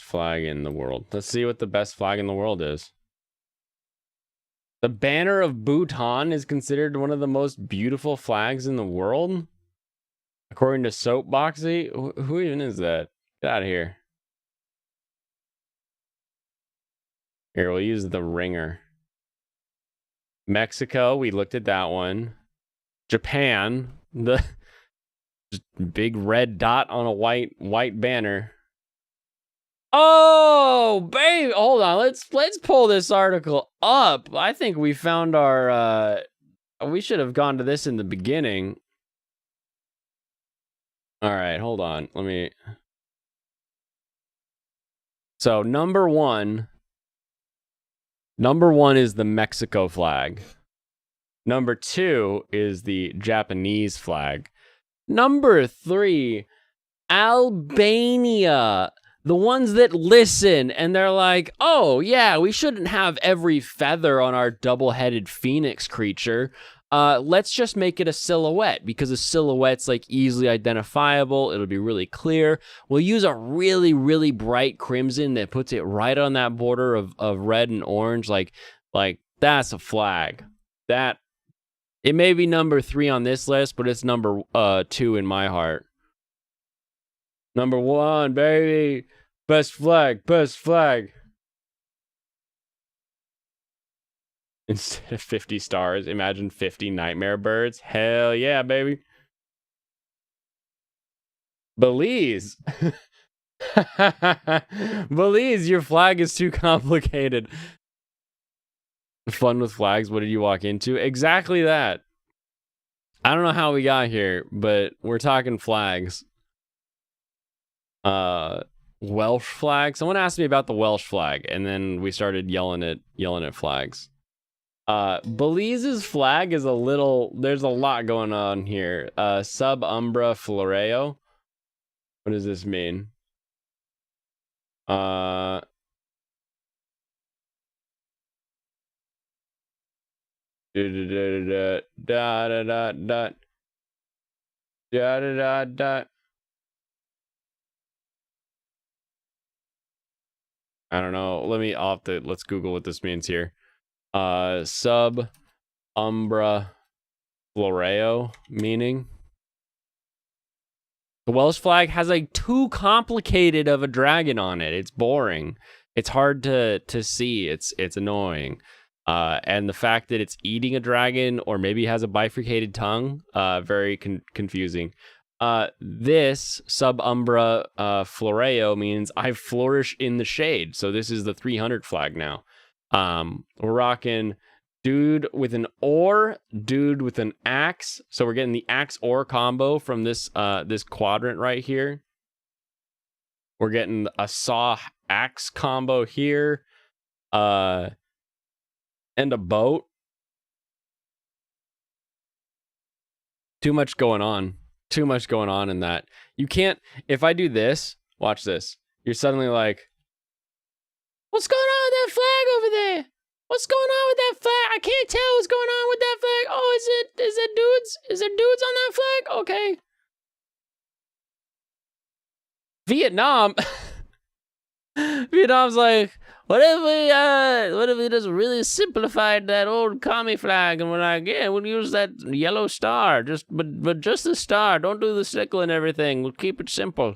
flag in the world. Let's see what the best flag in the world is. The banner of Bhutan is considered one of the most beautiful flags in the world, according to Soapboxy. Who even is that? Get out of here. Here, we'll use the ringer. Mexico, we looked at that one. Japan, the big red dot on a white banner. Oh, babe, hold on. Let's pull this article up. I think we found our we should have gone to this in the beginning. All right, hold on. So, number 1 is the Mexico flag. Number 2 is the Japanese flag. Number 3, Albania. The ones that listen and they're like, oh, yeah, we shouldn't have every feather on our double-headed phoenix creature. Let's just make it a silhouette because a silhouette's like easily identifiable. It'll be really clear. We'll use a really, really bright crimson that puts it right on that border of red and orange. Like that's a flag. That it may be number 3 on this list, but it's number 2 in my heart. Number 1, baby. Best flag, best flag. Instead of 50 stars, imagine 50 nightmare birds. Hell yeah, baby. Belize. Belize, your flag is too complicated. Fun with flags, what did you walk into? Exactly that. I don't know how we got here, but we're talking flags. Welsh flag. Someone asked me about the Welsh flag, and then we started yelling at flags. Belize's flag is there's a lot going on here. Sub umbra floreo. What does this mean? I don't know. Let's Google what this means here. Sub umbra floreo meaning. The Welsh flag has like too complicated of a dragon on it. It's boring. It's hard to see. It's annoying. And the fact that it's eating a dragon or maybe has a bifurcated tongue, very confusing. This sub umbra floreo means I flourish in the shade. So this is the 300 flag now. We're rocking dude with an oar, dude with an axe. So we're getting the axe oar combo from this quadrant right here. We're getting a saw axe combo here. And a boat. Too much going on in that. You can't, if I do this, watch this. You're suddenly like, what's going on with that flag over there? What's going on with that flag? I can't tell what's going on with that flag. Oh, is it dudes? Is there dudes on that flag? Okay. Vietnam. Vietnam's like, what if we just really simplified that old commie flag and we're like, yeah, we'll use that yellow star, but just the star. Don't do the sickle and everything. We'll keep it simple.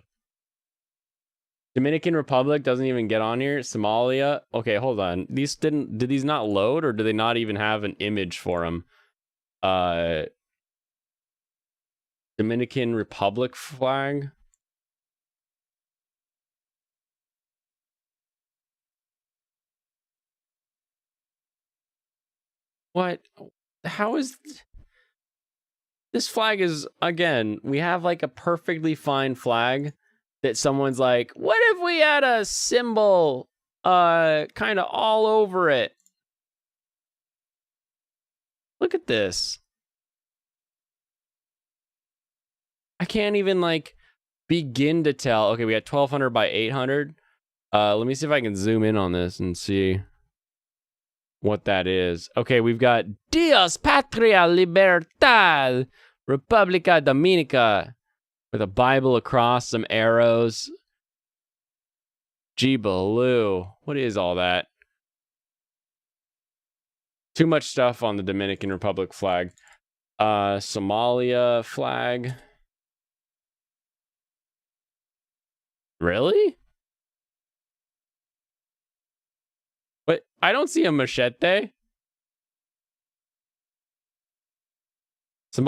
Dominican Republic doesn't even get on here. Somalia. Okay, hold on. Did these not load, or do they not even have an image for them? Dominican Republic flag. What? How is this flag is, again, we have like a perfectly fine flag that someone's like, what if we had a symbol kind of all over it? Look at this. I can't even like begin to tell. Okay, we got 1200 by 800. Let me see if I can zoom in on this and see what that is. Okay, we've got Dios, Patria, Libertad, Republica Dominica, with a Bible across, some arrows. Gee-baloo. What is all that? Too much stuff on the Dominican Republic flag. Somalia flag. Really? But I don't see a machete. So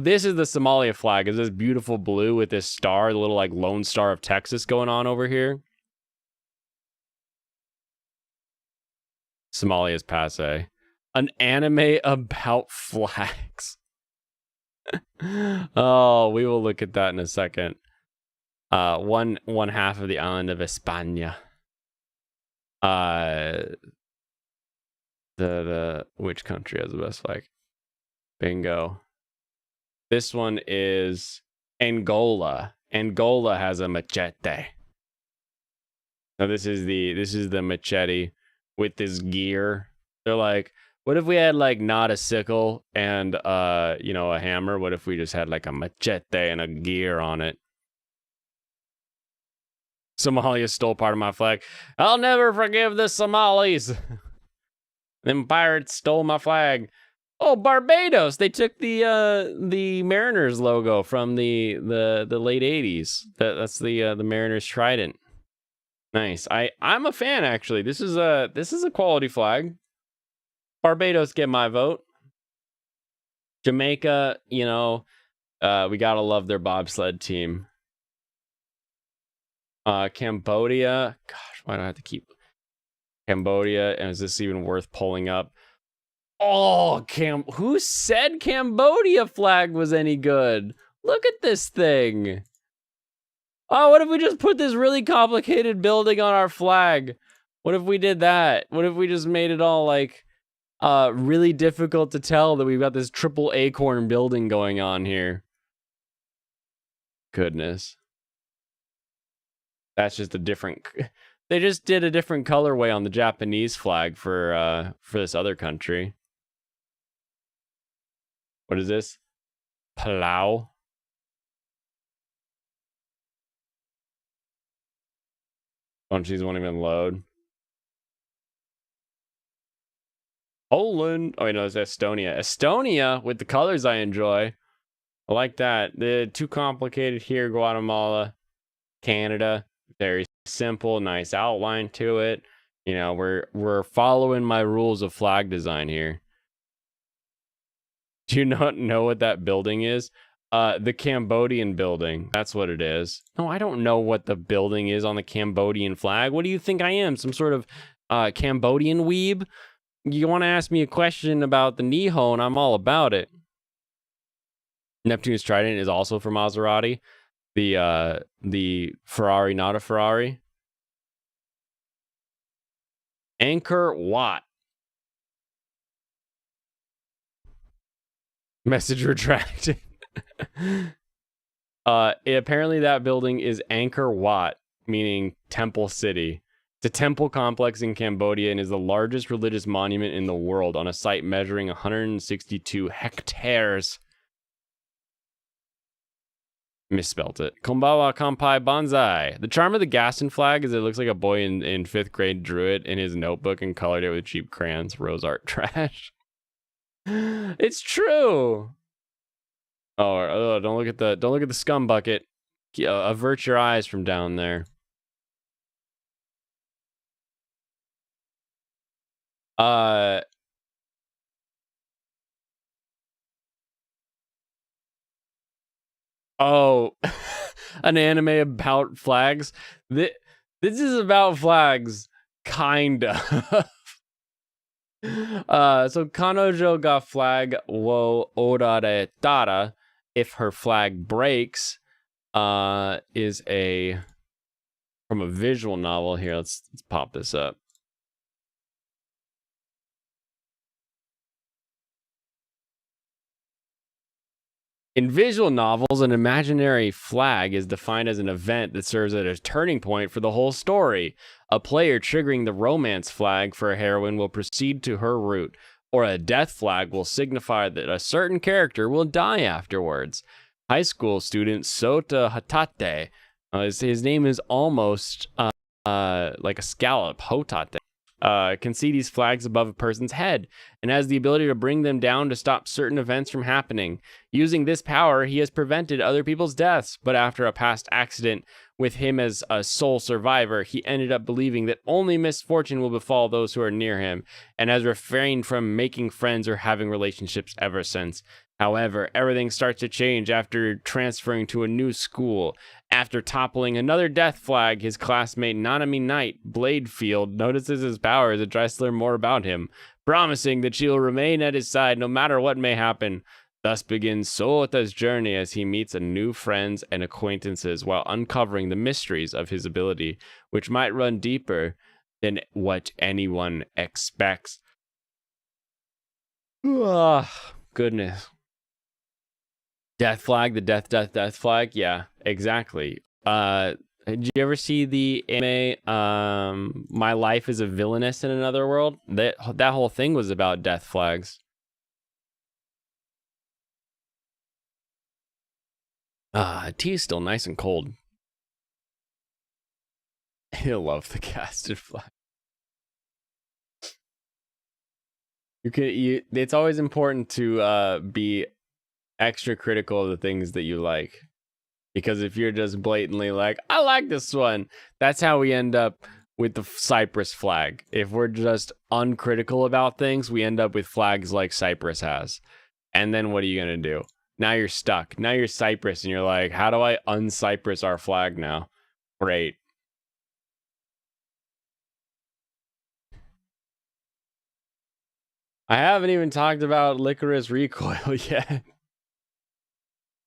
this is the Somalia flag. Is this beautiful blue with this star, the little like Lone Star of Texas going on over here? Somalia's passe. An anime about flags. Oh, we will look at that in a second. One half of the island of España. The which country has the best flag? Bingo. This one is Angola. Angola has a machete. Now this is the machete with this gear. They're like, what if we had like not a sickle and a hammer? What if we just had like a machete and a gear on it? Somalia stole part of my flag. I'll never forgive the Somalis. Them pirates stole my flag. Oh, Barbados! They took the Mariners logo from the late '80s. That's the Mariners trident. Nice. I'm a fan actually. This is a quality flag. Barbados get my vote. Jamaica, we gotta love their bobsled team. Cambodia. Gosh, why do I have to keep Cambodia? And is this even worth pulling up? Oh, who said Cambodia flag was any good? Look at this thing. Oh, what if we just put this really complicated building on our flag? What if we did that? What if we just made it all like really difficult to tell that we've got this triple acorn building going on here? Goodness. That's just a different... They just did a different colorway on the Japanese flag for this other country. What is this? Palau? Bunchies won't even load. Poland. Oh, wait, no, it's Estonia. Estonia with the colors I enjoy. I like that. The too complicated here. Guatemala, Canada. Very simple, nice outline to it. We're following my rules of flag design here. Do you not know what that building is? The Cambodian building. That's what it is. No, I don't know what the building is on the Cambodian flag. What do you think I am? Some sort of Cambodian weeb? You want to ask me a question about the Nihon, I'm all about it. Neptune's Trident is also for Maserati. The Ferrari, not a Ferrari. Angkor Wat. Message retracted. Apparently that building is Angkor Wat, meaning Temple City. It's a temple complex in Cambodia and is the largest religious monument in the world on a site measuring 162 hectares. Misspelt it. Kombawa Kampai Banzai. The charm of the Gaston flag is it looks like a boy in 5th grade drew it in his notebook and colored it with cheap crayons. Rose art trash. It's true. Oh, don't look at the scum bucket. Avert your eyes from down there. Oh, an anime about flags. This is about flags, kinda. So Kanojo ga flag wo oraretara, if her flag breaks, is from a visual novel here. Let's pop this up. In visual novels, an imaginary flag is defined as an event that serves as a turning point for the whole story. A player triggering the romance flag for a heroine will proceed to her route, or a death flag will signify that a certain character will die afterwards. High school student Sota Hatate, his name is almost like a scallop, Hotate, can see these flags above a person's head and has the ability to bring them down to stop certain events from happening. Using this power, he has prevented other people's deaths, but after a past accident with him as a sole survivor, he ended up believing that only misfortune will befall those who are near him, and has refrained from making friends or having relationships ever since. However, everything starts to change after transferring to a new school. After toppling another death flag, his classmate Nanami Knight Bladefield notices his powers and tries to learn more about him, promising that she will remain at his side no matter what may happen. Thus begins Sota's journey as he meets new friends and acquaintances while uncovering the mysteries of his ability, which might run deeper than what anyone expects. Goodness. Death flag, the death flag. Yeah, exactly. Did you ever see the anime My Life is a Villainess in Another World? That whole thing was about death flags. Tea is still nice and cold. I love the casted flag. It's always important to be extra critical of the things that you like, because if you're just blatantly like, I like this one, that's how we end up with the Cyprus flag. If we're just uncritical about things, we end up with flags like Cyprus has. And then what are you gonna do? Now you're stuck. Now you're Cyprus and you're like, how do I un-Cyprus our flag now? Great. I haven't even talked about Licorice Recoil yet.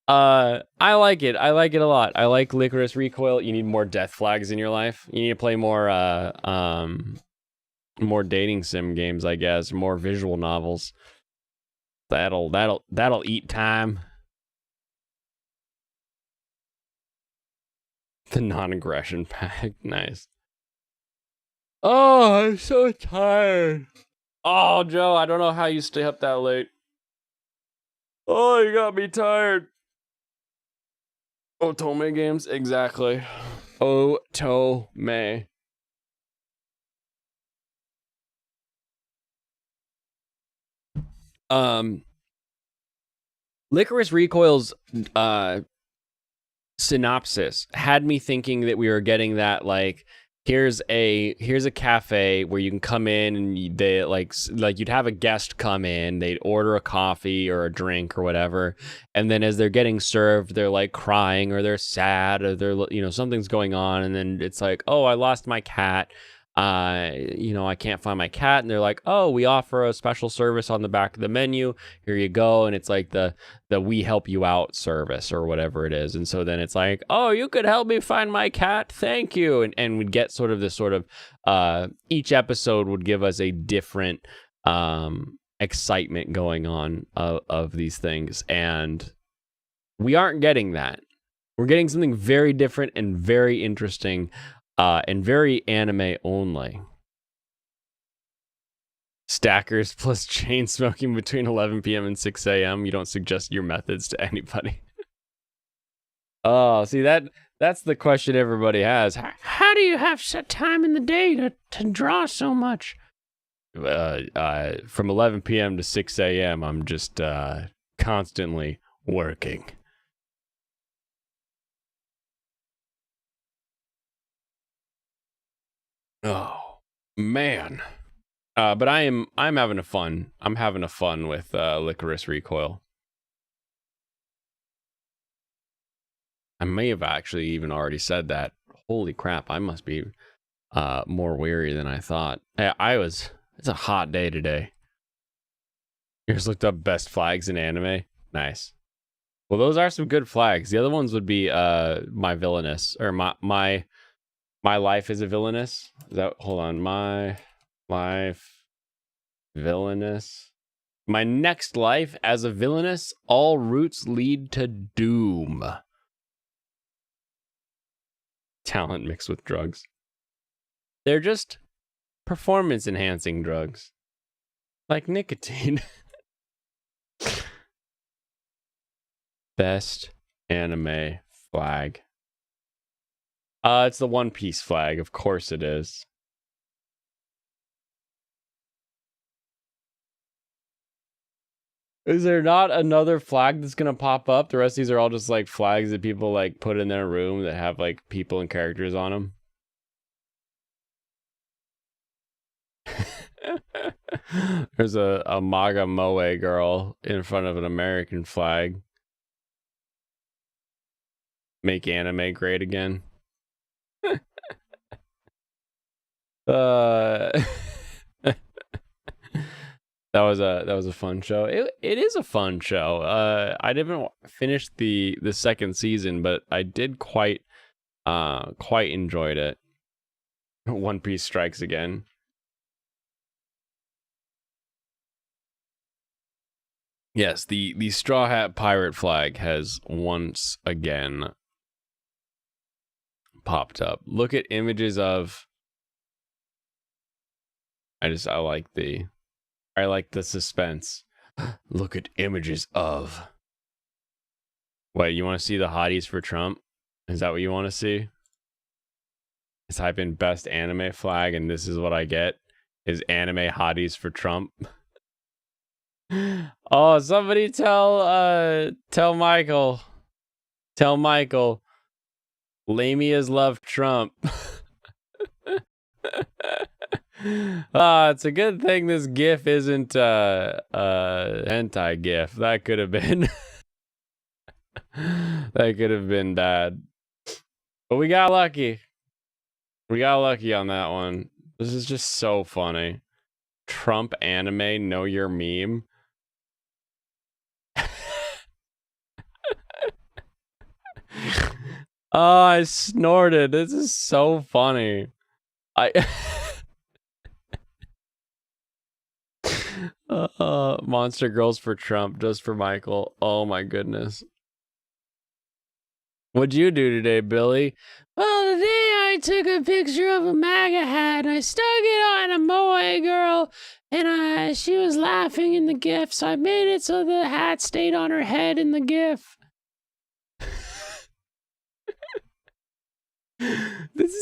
I like it. I like it a lot. I like Licorice Recoil. You need more death flags in your life. You need to play more more dating sim games, I guess, more visual novels. That'll eat time. The non-aggression pack. Nice. Oh, I'm so tired. Oh, Joe, I don't know how you stay up that late. Oh, you got me tired. Otome games, exactly. Otome. Licorice Recoil's synopsis had me thinking that we were getting that, like, here's a cafe where you can come in and they like you'd have a guest come in, they'd order a coffee or a drink or whatever, and then as they're getting served, they're like crying or they're sad or they're something's going on, and then it's like, oh, I lost my cat. I can't find my cat, and they're like, oh, we offer a special service on the back of the menu. Here you go. And it's like the we help you out service or whatever it is. And so then it's like, oh, you could help me find my cat. Thank you. And we'd get sort of this sort of each episode would give us a different excitement going on of these things. And we aren't getting that. We're getting something very different and very interesting. And very anime only. Stackers plus chain smoking between 11 p.m. and 6 a.m. You don't suggest your methods to anybody. Oh, see, that's the question everybody has. How do you have set time in the day to draw so much? From 11 p.m. to 6 a.m., I'm just constantly working. Oh, man. But I'm having a fun. I'm having a fun with Licorice Recoil. I may have actually even already said that. Holy crap, I must be more weary than I thought. It's a hot day today. You just looked up best flags in anime. Nice. Well, those are some good flags. The other ones would be my villainous, or my life is a villainous. Hold on, my life villainous. My next life as a villainess, all routes lead to doom. Talent mixed with drugs. They're just performance-enhancing drugs. Like nicotine. Best anime flag. It's the One Piece flag. Of course it is. Is there not another flag that's gonna pop up? The rest of these are all just like flags that people like put in their room that have like people and characters on them. There's a MAGA Moe girl in front of an American flag. Make anime great again. That was a fun show. It is a fun show. I didn't finish the second season, but I did quite enjoyed it. One Piece strikes again. Yes, the Straw Hat Pirate flag has once again popped up. Look at images of. I like the suspense. Look at images of. What, you want to see the hotties for Trump? Is that what you want to see? I type in best anime flag, and this is what I get: is anime hotties for Trump. Oh, somebody tell Michael. Tell Michael. Lamias love Trump. It's a good thing this GIF isn't hentai GIF. That could have been that could have been bad. But we got lucky. We got lucky on that one. This is just so funny. Trump anime, know your meme. Oh, I snorted. This is so funny. Monster Girls for Trump, just for Michael. Oh my goodness. What'd you do today, Billy? Well, today I took a picture of a MAGA hat and I stuck it on a Moe girl, and she was laughing in the GIF, so I made it so the hat stayed on her head in the GIF.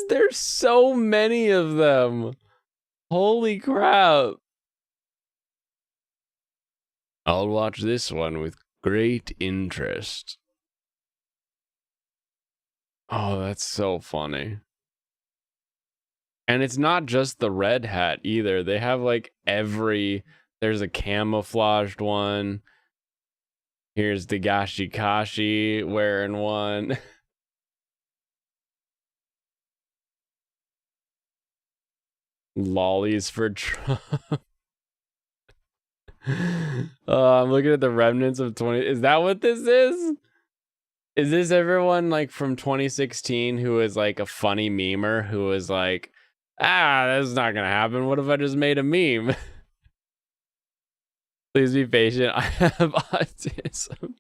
There's so many of them. Holy crap. I'll watch this one with great interest. Oh, that's so funny. And it's not just the red hat either. They have like there's a camouflaged one. Here's the Gashikashi wearing one. Lollies for Trump. I'm looking at the remnants of 20. Is that what this is? Is this everyone like from 2016 who is like a funny memer who is like, that's not gonna happen. What if I just made a meme? Please be patient. I have autism.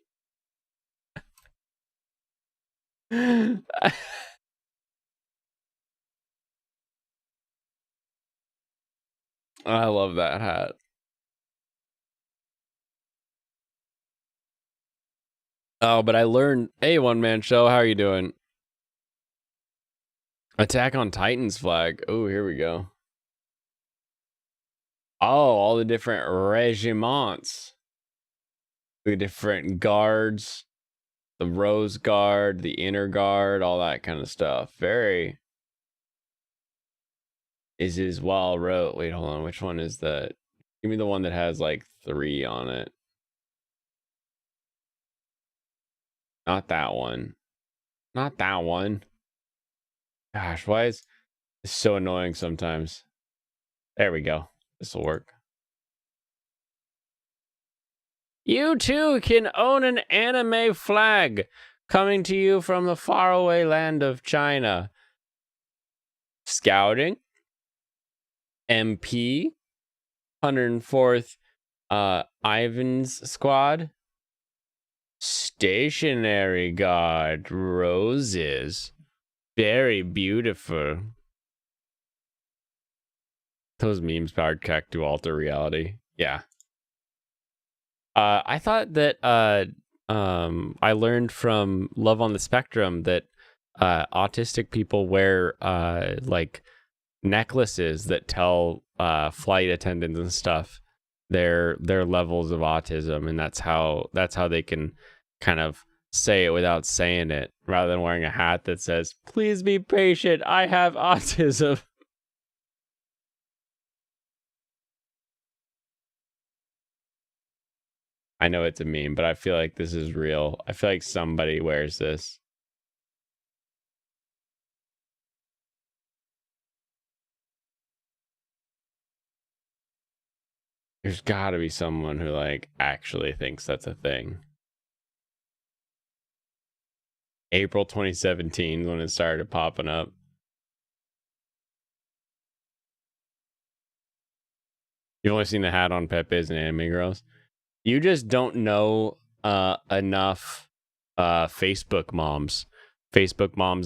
I love that hat. Oh, but I learned. Hey, one man show. How are you doing? Attack on Titan's flag. Oh, here we go. Oh, all the different regiments. The different guards. The Rose Guard, the Inner Guard, all that kind of stuff. Very. Is well wrote. Wait, hold on. Which one is that? Give me the one that has like 3 on it. Not that one. Not that one. Gosh, why is this so annoying sometimes? There we go. This will work. You too can own an anime flag coming to you from the faraway land of China. Scouting. MP. 104th Ivan's squad. Stationary guard. Roses. Very beautiful. Those memes powered Kek to alter reality. Yeah. I thought that I learned from Love on the Spectrum that autistic people wear like necklaces that tell flight attendants and stuff their levels of autism, and that's how they can kind of say it without saying it, rather than wearing a hat that says, "Please be patient, I have autism." I know it's a meme, but I feel like this is real. I feel like somebody wears this. There's gotta be someone who like actually thinks that's a thing. April 2017 when it started popping up. You've only seen the hat on Pepe's and Anime Girls. You just don't know enough Facebook moms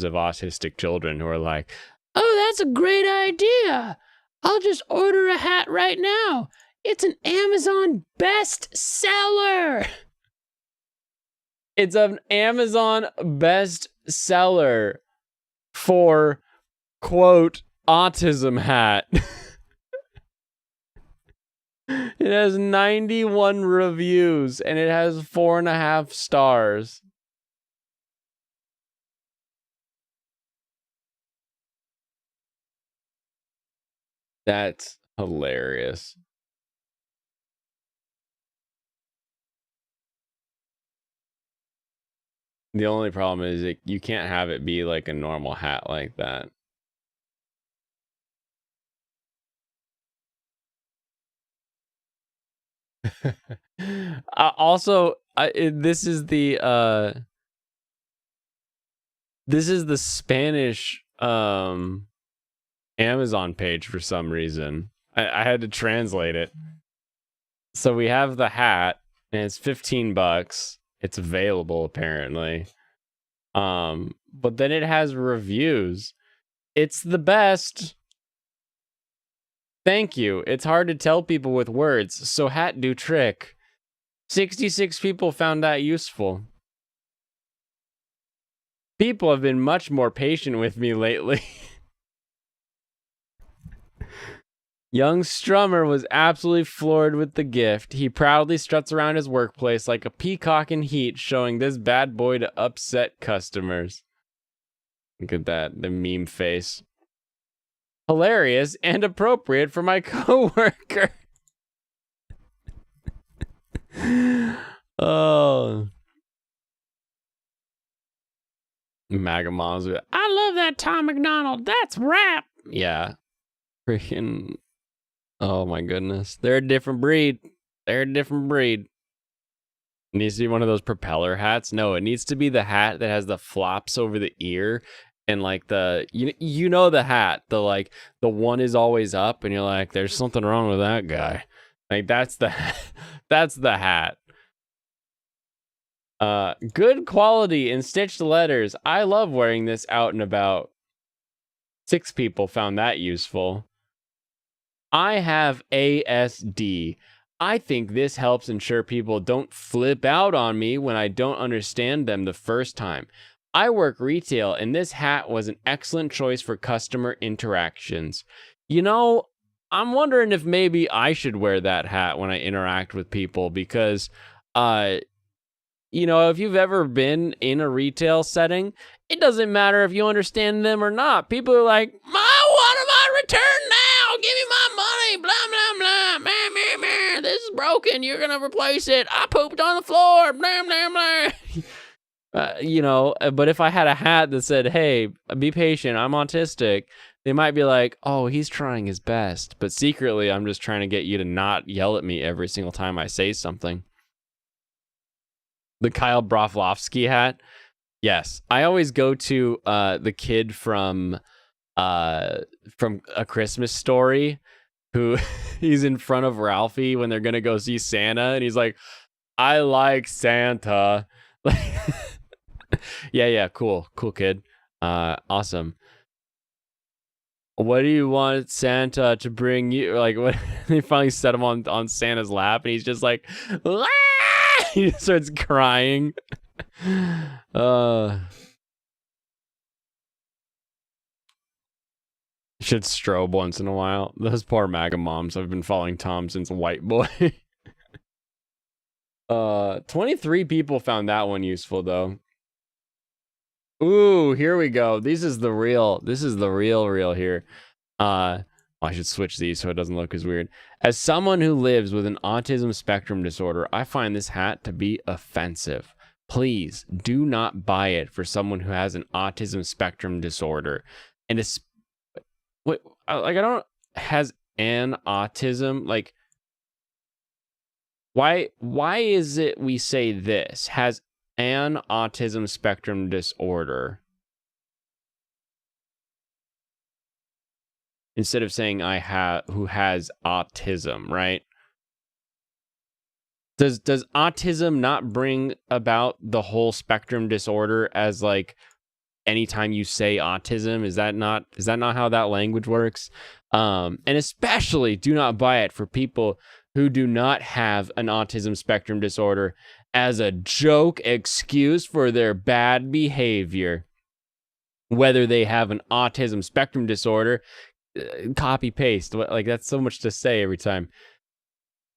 of autistic children who are like, "Oh, that's a great idea. I'll just order a hat right now. It's an Amazon bestseller." It's an Amazon bestseller for, quote, autism hat. It has 91 reviews and it has 4.5 stars. That's hilarious. The only problem is that you can't have it be like a normal hat like that. Also, this is the Spanish Amazon page for some reason. I had to translate it. So we have the hat, and it's $15. It's available apparently. But then it has reviews. It's the best. Thank you. It's hard to tell people with words, so hat do trick. 66 people found that useful. People have been much more patient with me lately. Young Strummer was absolutely floored with the gift. He proudly struts around his workplace like a peacock in heat, showing this bad boy to upset customers. Look at that, the meme face. Hilarious and appropriate for my coworker. Oh. MAGA moms. I love that Tom McDonald. That's rap. Yeah. Freaking. Oh my goodness. They're a different breed. It needs to be one of those propeller hats. No, it needs to be the hat that has the flops over the ear. And like the, you know the hat, the like, the one is always up and you're like, there's something wrong with that guy. Like that's the hat. Good quality in stitched letters. I love wearing this out and about. 6 people found that useful. I have ASD. I think this helps ensure people don't flip out on me when I don't understand them the first time. I work retail, and this hat was an excellent choice for customer interactions. You know, I'm wondering if maybe I should wear that hat when I interact with people because, you know, if you've ever been in a retail setting, it doesn't matter if you understand them or not. People are like, I want my return now. Give me my money. Blah, blah, blah. Meh, meh, meh. This is broken. You're going to replace it. I pooped on the floor. Blah, blah, blah. You know, but if I had a hat that said, hey, be patient, I'm autistic, they might be like, oh, he's trying his best. But secretly, I'm just trying to get you to not yell at me every single time I say something. The Kyle Broflovsky hat. Yes. I always go to the kid from A Christmas Story who he's in front of Ralphie when they're gonna go see Santa, and he's like, I like Santa. Like, yeah, cool, kid. Awesome. What do you want Santa to bring you? Like, what? They finally set him on Santa's lap, and he's just like, ah! He just starts crying. Should strobe once in a while. Those poor MAGA moms have been following Tom since White Boy. 23 people found that one useful though. Ooh, here we go. This is the real here. I should switch these so it doesn't look as weird. As someone who lives with an autism spectrum disorder, I find this hat to be offensive. Please do not buy it for someone who has an autism spectrum disorder. And it's like, I don't, has an autism, like, why is it we say this has an autism spectrum disorder instead of saying who has autism, right? Does autism not bring about the whole spectrum disorder as like anytime you say autism? Is that not how that language works? And especially do not buy it for people who do not have an autism spectrum disorder as a joke excuse for their bad behavior. Whether they have an autism spectrum disorder, copy paste, like that's so much to say every time,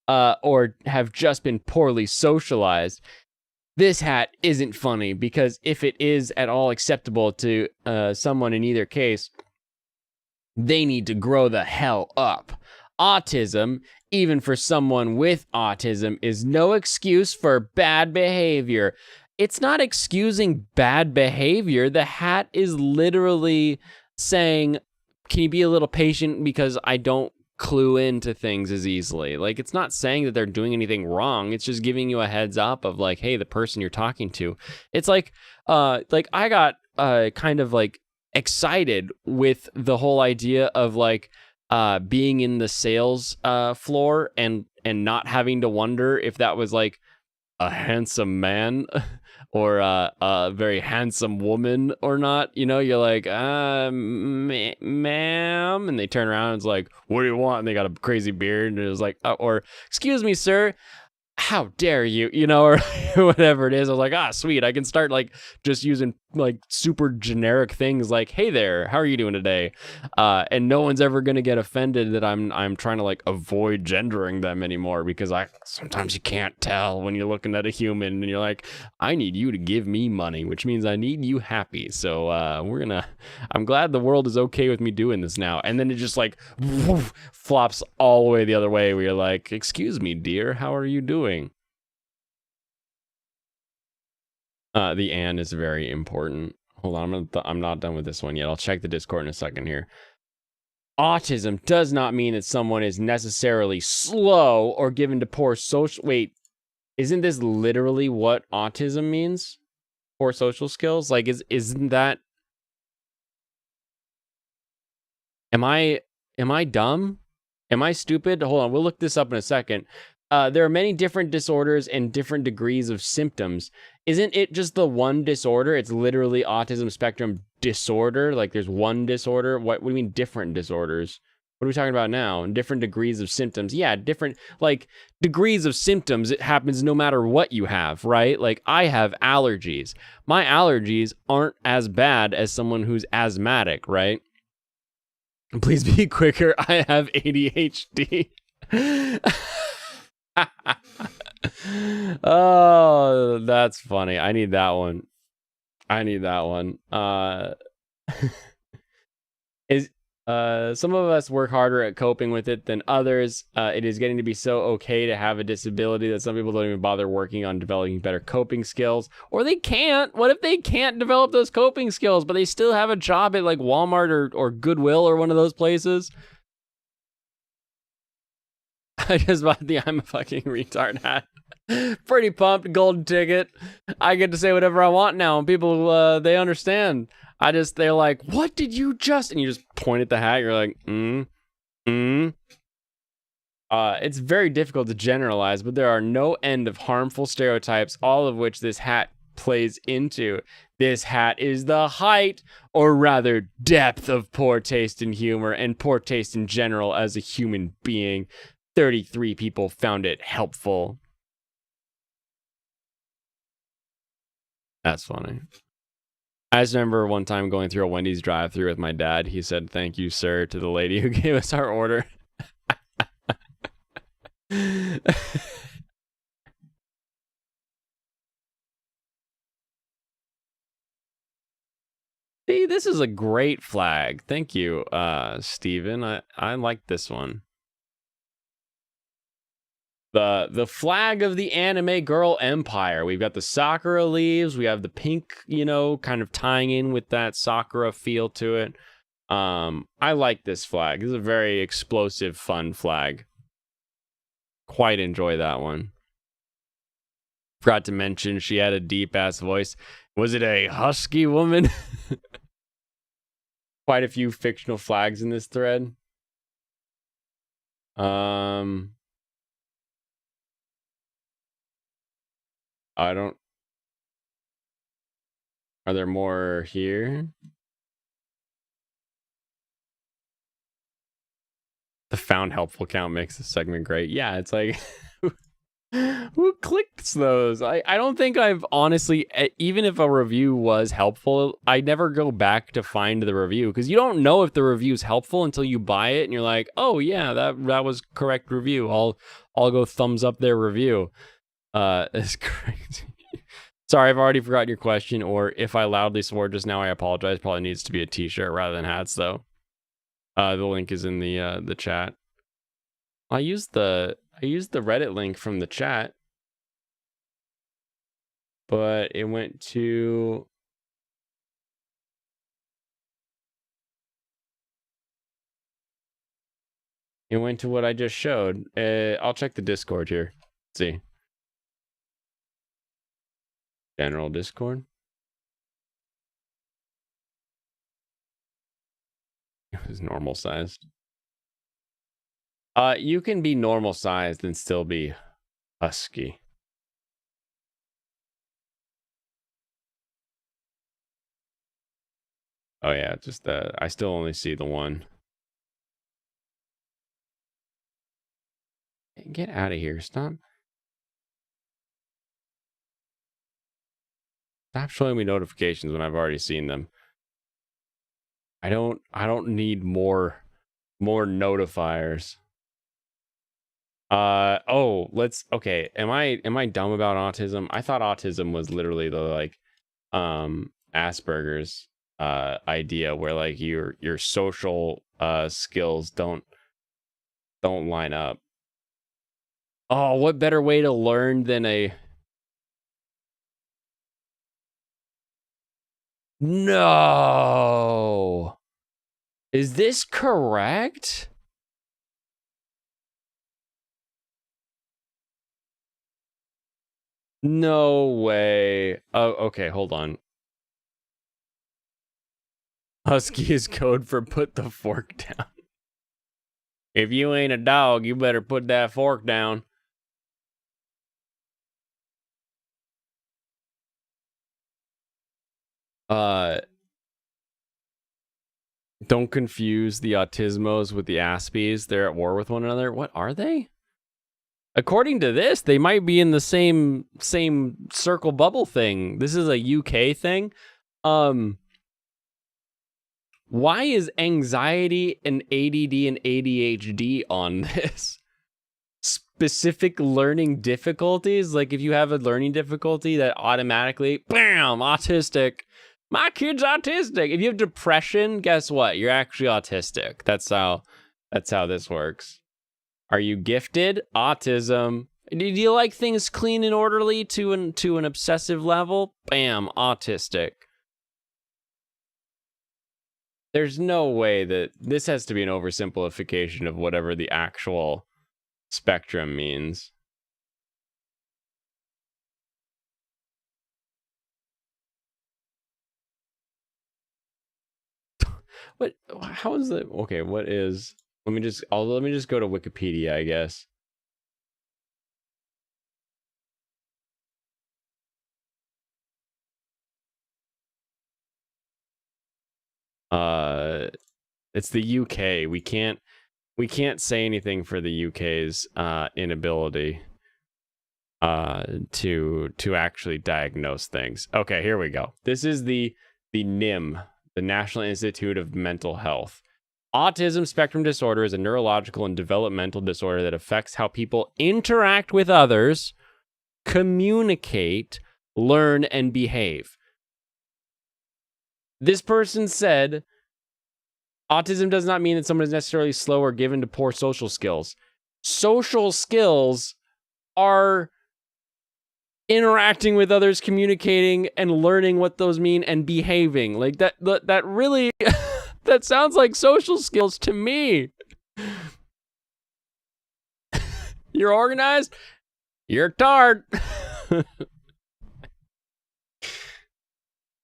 or have just been poorly socialized. This hat isn't funny, because if it is at all acceptable to someone in either case, they need to grow the hell up. Autism, even for someone with autism, is no excuse for bad behavior. It's not excusing bad behavior. The hat is literally saying, can you be a little patient because I don't clue into things as easily. Like, it's not saying that they're doing anything wrong. It's just giving you a heads up of like, hey, the person you're talking to. It's like I got kind of like excited with the whole idea of like being in the sales floor and not having to wonder if that was like a handsome man or a very handsome woman or not. You know, you're like, ma'am, and they turn around and it's like, what do you want? And they got a crazy beard, and it was like, or excuse me, sir, how dare you, you know, or whatever it is. I was like, sweet, I can start like just using like super generic things like, hey there, how are you doing today? And no one's ever gonna get offended that I'm trying to like avoid gendering them anymore, because sometimes you can't tell when you're looking at a human and you're like, I need you to give me money, which means I need you happy. So I'm glad the world is okay with me doing this now. And then it just like woof, flops all the way the other way where you're like, excuse me, dear, how are you doing? The and is very important. Hold on, I'm not done with this one yet. I'll check the Discord in a second here. Autism does not mean that someone is necessarily slow or given to poor social... Wait, isn't this literally what autism means? Poor social skills? Like, isn't that... Am I dumb? Am I stupid? Hold on, we'll look this up in a second. There are many different disorders and different degrees of symptoms. Isn't it just the one disorder? It's literally autism spectrum disorder. Like, there's one disorder. What do you mean different disorders? What are we talking about now? Different degrees of symptoms. Yeah, different, like, degrees of symptoms. It happens no matter what you have, right? Like, I have allergies. My allergies aren't as bad as someone who's asthmatic, right? Please be quicker. I have ADHD. Oh, that's funny. I need that one. Some of us work harder at coping with it than others. It is getting to be so okay to have a disability that some people don't even bother working on developing better coping skills. Or they can't. What if they can't develop those coping skills, but they still have a job at like Walmart or Goodwill or one of those places? I just bought the I'm a fucking retard hat. Pretty pumped. Golden ticket. I get to say whatever I want now, and people, they understand. They're like, what did you just... And you just point at the hat. You're like, It's very difficult to generalize, but there are no end of harmful stereotypes, all of which this hat plays into. This hat is the height, or rather depth, of poor taste in humor and poor taste in general as a human being. 33 people found it helpful. That's funny. I just remember one time going through a Wendy's drive-thru with my dad. He said, "Thank you, sir," to the lady who gave us our order. See, this is a great flag. Thank you, Steven. I like this one. The flag of the anime girl empire. We've got the Sakura leaves. We have the pink, kind of tying in with that Sakura feel to it. I like this flag. This is a very explosive, fun flag. Quite enjoy that one. Forgot to mention she had a deep ass voice. Was it a husky woman? Quite a few fictional flags in this thread. I don't. Are there more here? The found helpful count makes this segment great. Yeah, it's like, who clicks those? I don't think I've honestly, even if a review was helpful, I never go back to find the review because you don't know if the review's helpful until you buy it and you're like, oh yeah, that was correct review. I'll go thumbs up their review. It's crazy. Sorry, I've already forgotten your question, or if I loudly swore just now, I apologize. Probably needs to be a t-shirt rather than hats, though. The link is in the chat. I used the Reddit link from the chat, but it went to what I just showed. I'll check the Discord here. Let's see. General Discord. It was normal sized. You can be normal sized and still be husky. Oh yeah, just I still only see the one. Get out of here. Stop showing me notifications when I've already seen them. I don't need more notifiers. Okay. Am I dumb about autism? I thought autism was literally the Asperger's idea where like your social skills don't line up. Oh, what better way to learn than a No. Is this correct? No way. Oh, okay, hold on. Husky is code for put the fork down. If you ain't a dog, you better put that fork down. Don't confuse the autismos with the Aspies. They're at war with one another. What are they? According to this, they might be in the same circle bubble thing. This is a UK thing. Why is anxiety and ADD and ADHD on this? Specific learning difficulties? Like if you have a learning difficulty that automatically, bam, autistic. My kid's autistic. If you have depression, guess what? You're actually autistic. That's how this works. Are you gifted? Autism. Do you like things clean and orderly to an obsessive level? Bam, autistic. There's no way that this has to be an oversimplification of whatever the actual spectrum means. What? How is it? Okay, what is Let me just go to Wikipedia, I guess. It's the UK. We can't say anything for the UK's inability to actually diagnose things. Okay, here we go. This is the NIM, the National Institute of Mental Health. Autism spectrum disorder is a neurological and developmental disorder that affects how people interact with others, communicate, learn, and behave. This person said, autism does not mean that someone is necessarily slow or given to poor social skills. Social skills are interacting with others, communicating, and learning what those mean and behaving. Like that really, that sounds like social skills to me. You're organized? You're a tart.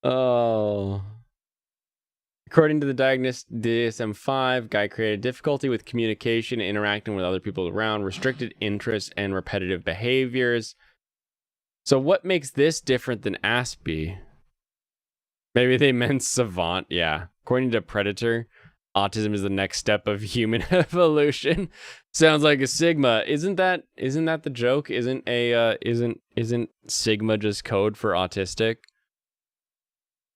Oh. According to the DSM-5, guy created difficulty with communication, interacting with other people around, restricted interests, and repetitive behaviors. So what makes this different than Aspie? Maybe they meant savant, yeah. According to Predator, autism is the next step of human evolution. Sounds like a Sigma. Isn't that the joke? Isn't Sigma just code for autistic?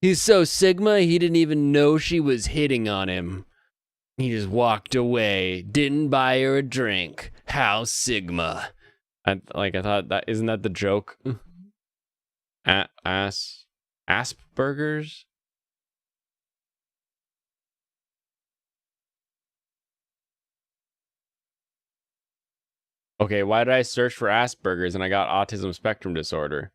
He's so Sigma, he didn't even know she was hitting on him. He just walked away, didn't buy her a drink. How Sigma. I thought that, isn't that the joke? Asperger's? Okay, why did I search for Asperger's and I got autism spectrum disorder?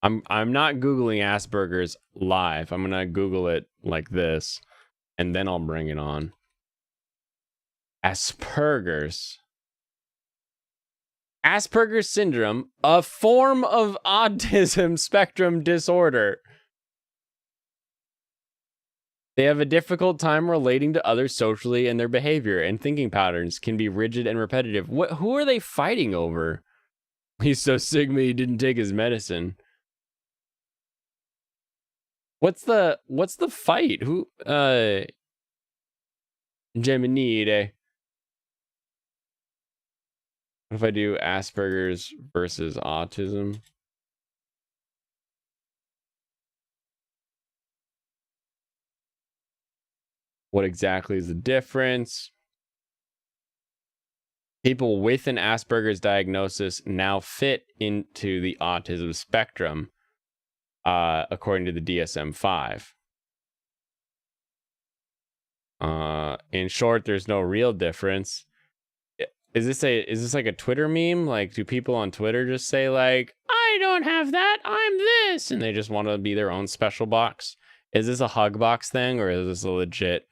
I'm not Googling Asperger's live. I'm gonna Google it like this, and then I'll bring it on. Asperger's syndrome, a form of autism spectrum disorder. They have a difficult time relating to others socially, and their behavior and thinking patterns can be rigid and repetitive. Who are they fighting over? He's so Sigma he didn't take his medicine. What's the fight? Who Geminide. What if I do Asperger's versus autism? What exactly is the difference? People with an Asperger's diagnosis now fit into the autism spectrum, according to the DSM-5. In short, there's no real difference. Is this like a Twitter meme? Like, do people on Twitter just say like, I don't have that, I'm this, and they just want to be their own special box? Is this a hug box thing, or is this a legit,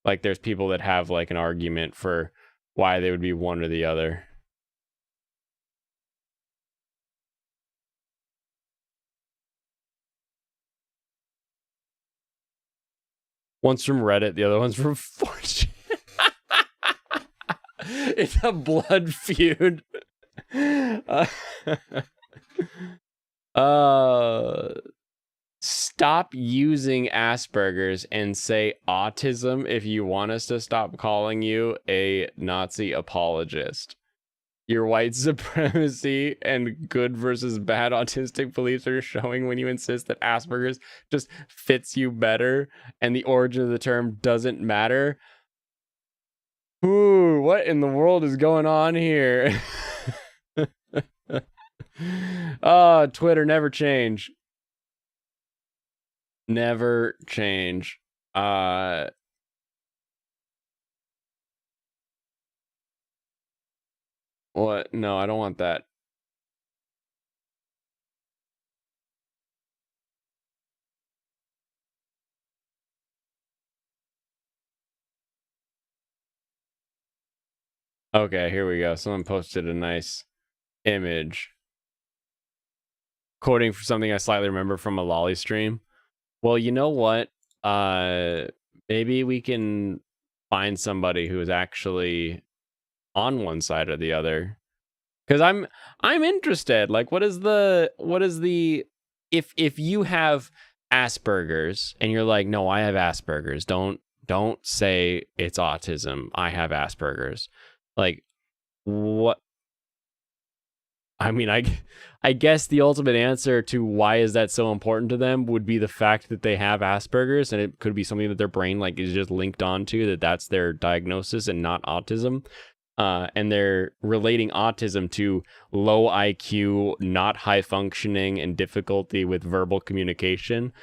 like, there's people that have like an argument for why they would be one or the other? One's from Reddit, the other one's from 4chan. It's a blood feud. Stop using Asperger's and say autism if you want us to stop calling you a Nazi apologist. Your white supremacy and good versus bad autistic beliefs are showing when you insist that Asperger's just fits you better and the origin of the term doesn't matter. Ooh, what in the world is going on here? Oh, Twitter, never change. Never change. What? No, I don't want that. Okay, here we go. Someone posted a nice image. Quoting for something I slightly remember from a Lolly stream. Well, you know what? maybe we can find somebody who is actually on one side or the other. Because I'm interested. Like, what is the if you have Asperger's and you're like, no, I have Asperger's. Don't say it's autism. I have Asperger's. Like, what? I mean, I guess the ultimate answer to why is that so important to them would be the fact that they have Asperger's, and it could be something that their brain like is just linked onto, that's their diagnosis and not autism. And they're relating autism to low IQ, not high functioning, and difficulty with verbal communication,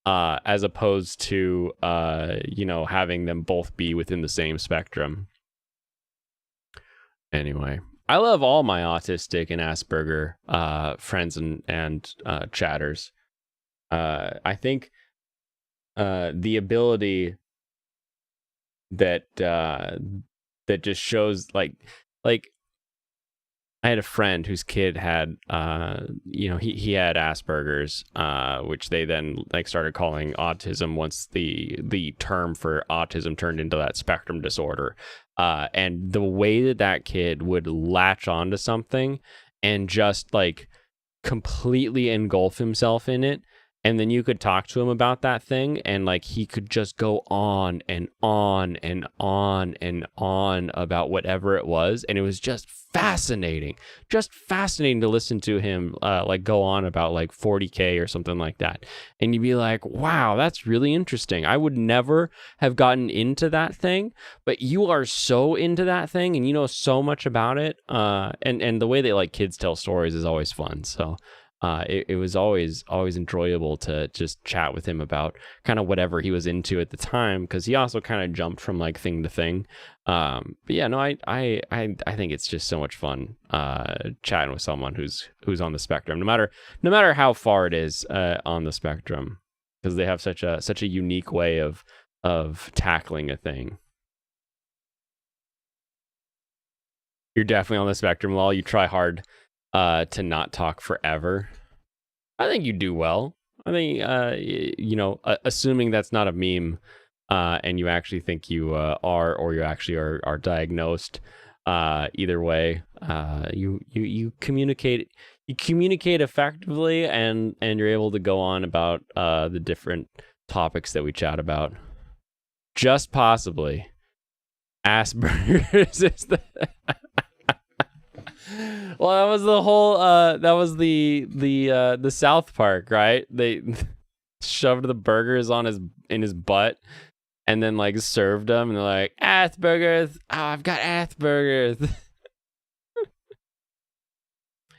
as opposed to having them both be within the same spectrum. Anyway, I love all my autistic and Asperger friends and chatters. I think the ability that just shows like I had a friend whose kid had he had Asperger's, which they then like started calling autism once the term for autism turned into that spectrum disorder. And the way that kid would latch onto something and just like completely engulf himself in it, and then you could talk to him about that thing and like he could just go on and on and on and on about whatever it was, and it was just fascinating to listen to him like go on about like 40K or something like that, and you'd be like, wow, that's really interesting. I would never have gotten into that thing, but you are so into that thing and you know so much about it, and the way that like kids tell stories is always fun. So it was always enjoyable to just chat with him about kind of whatever he was into at the time, because he also kind of jumped from like thing to thing. But yeah, no, I think it's just so much fun chatting with someone who's on the spectrum, no matter how far it is on the spectrum, because they have such a unique way of tackling a thing. You're definitely on the spectrum, Lol. You try hard to not talk forever. I think you do well. I think assuming that's not a meme, and you actually think you are, or you actually are diagnosed. Either way, you communicate effectively, and you're able to go on about the different topics that we chat about. Just possibly, Asperger's is the. Well, that was the whole that was the South Park, right? They shoved the burgers in his butt and then like served them, and they're like, Asperger's. Oh, I've got Asperger's.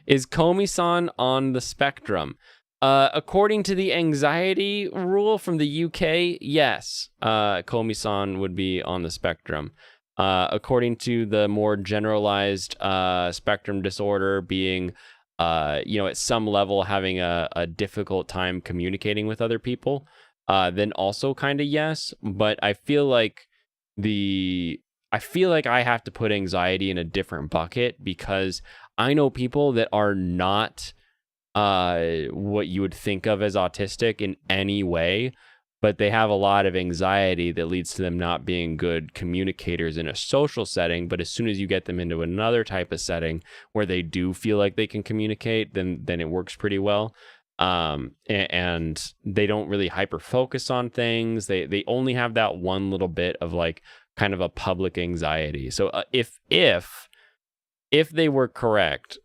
Is Komi-san on the spectrum? According to the anxiety rule from the UK, yes, Komi-san would be on the spectrum. According to the more generalized spectrum disorder being, at some level having a difficult time communicating with other people, then also kind of yes. But I feel like I have to put anxiety in a different bucket, because I know people that are not what you would think of as autistic in any way, but they have a lot of anxiety that leads to them not being good communicators in a social setting. But as soon as you get them into another type of setting where they do feel like they can communicate, then it works pretty well. And they don't really hyper focus on things. They only have that one little bit of like kind of a public anxiety. So if they were correct,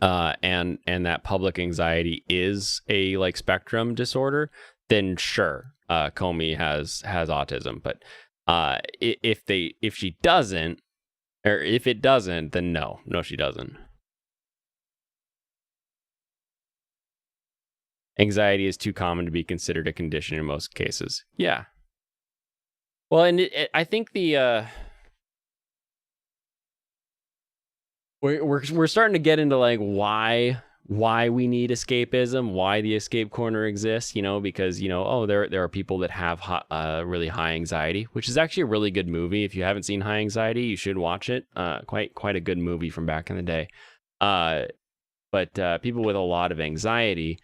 and that public anxiety is a like spectrum disorder, then sure, Comey has autism. But if she doesn't, or if it doesn't, then no, she doesn't. Anxiety is too common to be considered a condition in most cases. Yeah. Well, and I think the we're starting to get into like why we need escapism, why the escape corner exists, because there are people that have really high anxiety, which is actually a really good movie. If you haven't seen High Anxiety, you should watch it. Quite a good movie from back in the day. But people with a lot of anxiety,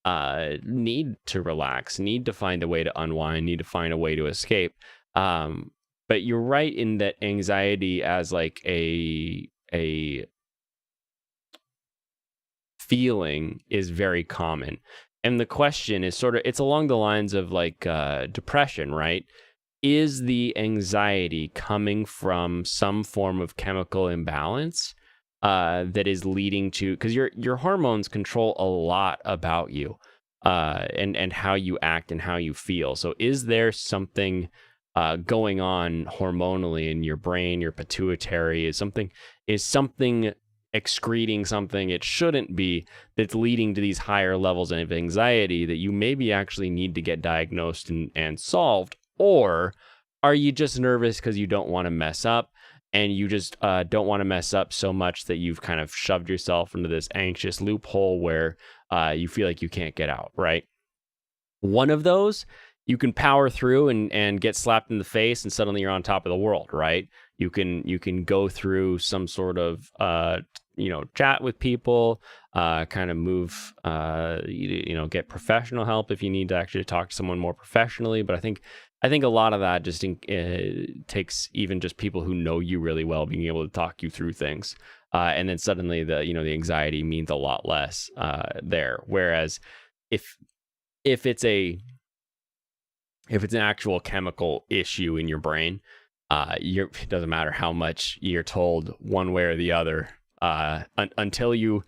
need to relax, need to find a way to unwind, need to find a way to escape. But you're right in that anxiety as like a feeling is very common. And the question is sort of, it's along the lines of like depression, right? Is the anxiety coming from some form of chemical imbalance that is leading to, because your hormones control a lot about you and how you act and how you feel. So is there something going on hormonally in your brain, your pituitary? Is something excreting something it shouldn't be that's leading to these higher levels of anxiety that you maybe actually need to get diagnosed and solved? Or are you just nervous because you don't want to mess up, and you just don't want to mess up so much that you've kind of shoved yourself into this anxious loophole where you feel like you can't get out, right? One of those, you can power through and get slapped in the face and suddenly you're on top of the world, right? You can go through some sort of chat with people, kind of move, get professional help if you need to actually talk to someone more professionally. But I think a lot of that just takes even just people who know you really well being able to talk you through things, and then suddenly the anxiety means a lot less there. Whereas if it's an actual chemical issue in your brain, it doesn't matter how much you're told one way or the other, until you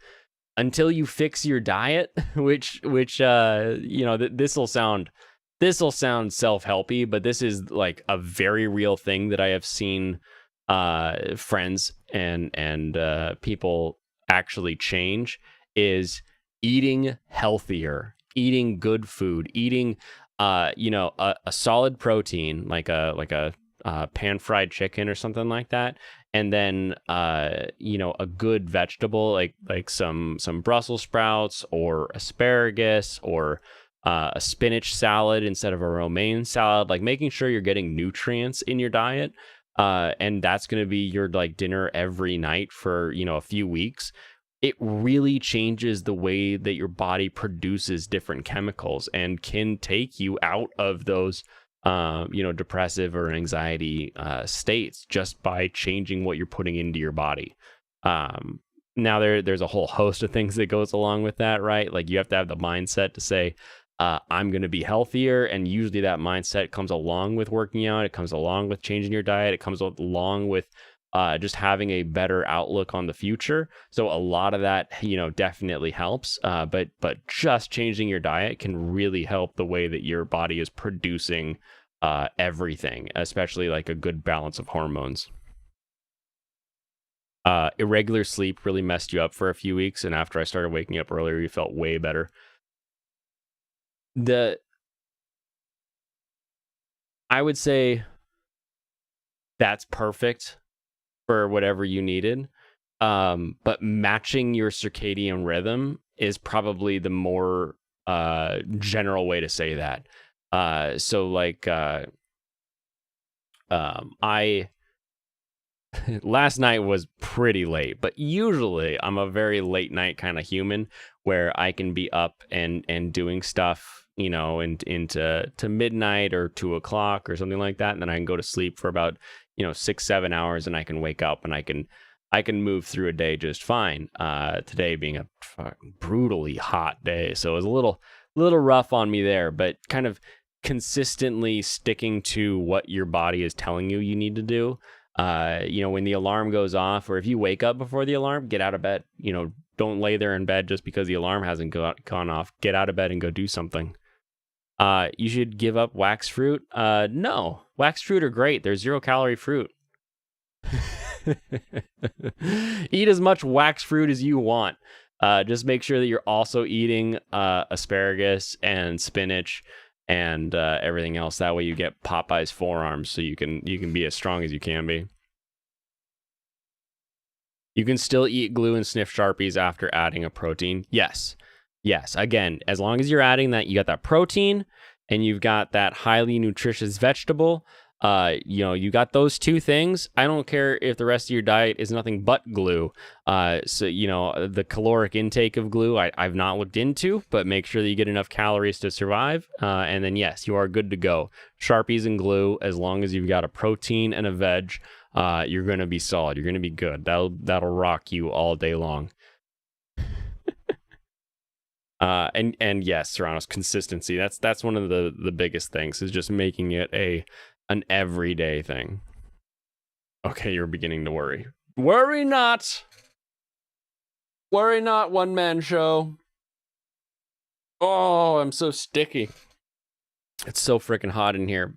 fix your diet, which this will sound self-helpy, but this is like a very real thing that I have seen friends and people actually change, is eating healthier, eating good food, eating a solid protein like a pan fried chicken or something like that, and then a good vegetable like some Brussels sprouts or asparagus or a spinach salad instead of a romaine salad, like making sure you're getting nutrients in your diet, and that's going to be your like dinner every night for a few weeks. It really changes the way that your body produces different chemicals and can take you out of those depressive or anxiety states just by changing what you're putting into your body. Now there's a whole host of things that goes along with that, right? Like you have to have the mindset to say, I'm going to be healthier. And usually that mindset comes along with working out. It comes along with changing your diet. It comes along with just having a better outlook on the future. So a lot of that, definitely helps. But just changing your diet can really help the way that your body is producing everything, especially like a good balance of hormones. Irregular sleep really messed you up for a few weeks, and after I started waking up earlier, you felt way better. I would say that's perfect for whatever you needed. But matching your circadian rhythm is probably the more general way to say that. So like I last night was pretty late, but usually I'm a very late night kind of human where I can be up and doing stuff, into midnight or 2 o'clock or something like that, and then I can go to sleep for about 6-7 hours, and I can wake up and I can move through a day just fine. Today being a brutally hot day, so it was a little rough on me there, but kind of consistently sticking to what your body is telling you need to do. When the alarm goes off, or if you wake up before the alarm, get out of bed. Don't lay there in bed just because the alarm hasn't gone off. Get out of bed and go do something. You should give up wax fruit. No, wax fruit are great. They're 0-calorie fruit. Eat as much wax fruit as you want. Just make sure that you're also eating asparagus and spinach and everything else. That way you get Popeye's forearms, so you can be as strong as you can be. You can still eat glue and sniff Sharpies after adding a protein. Yes. Again, as long as you're adding that, you got that protein and you've got that highly nutritious vegetable, You got those two things. I don't care if the rest of your diet is nothing but glue. So the caloric intake of glue I've not looked into, but make sure that you get enough calories to survive. And then yes, you are good to go. Sharpies and glue, as long as you've got a protein and a veg, you're gonna be solid. You're gonna be good. That'll rock you all day long. And yes, Serrano's consistency. That's one of the biggest things, is just making it an everyday thing. Okay, you're beginning to worry. Worry not. Worry not, one man show. Oh, I'm so sticky. It's so freaking hot in here,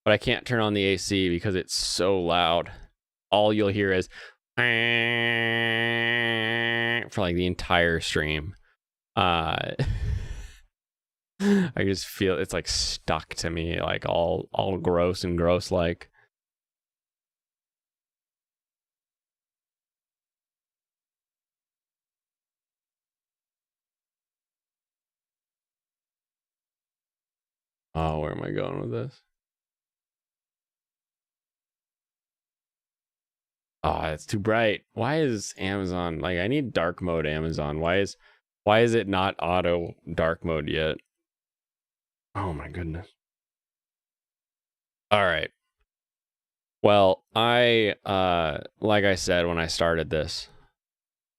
but I can't turn on the AC because it's so loud. All you'll hear is for like the entire stream. I just feel it's like stuck to me, like all gross and gross like. Oh, where am I going with this? Oh, it's too bright. Why is Amazon, like, I need dark mode Amazon. Why is it not auto dark mode yet? Oh my goodness. All right. Well, like I said when I started this,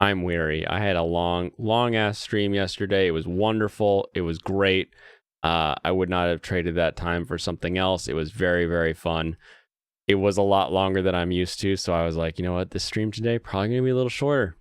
I'm weary. I had a long ass stream yesterday. It was wonderful. It was great. I would not have traded that time for something else. It was very, very fun. It was a lot longer than I'm used to, so I was like, you know what, this stream today probably gonna be a little shorter.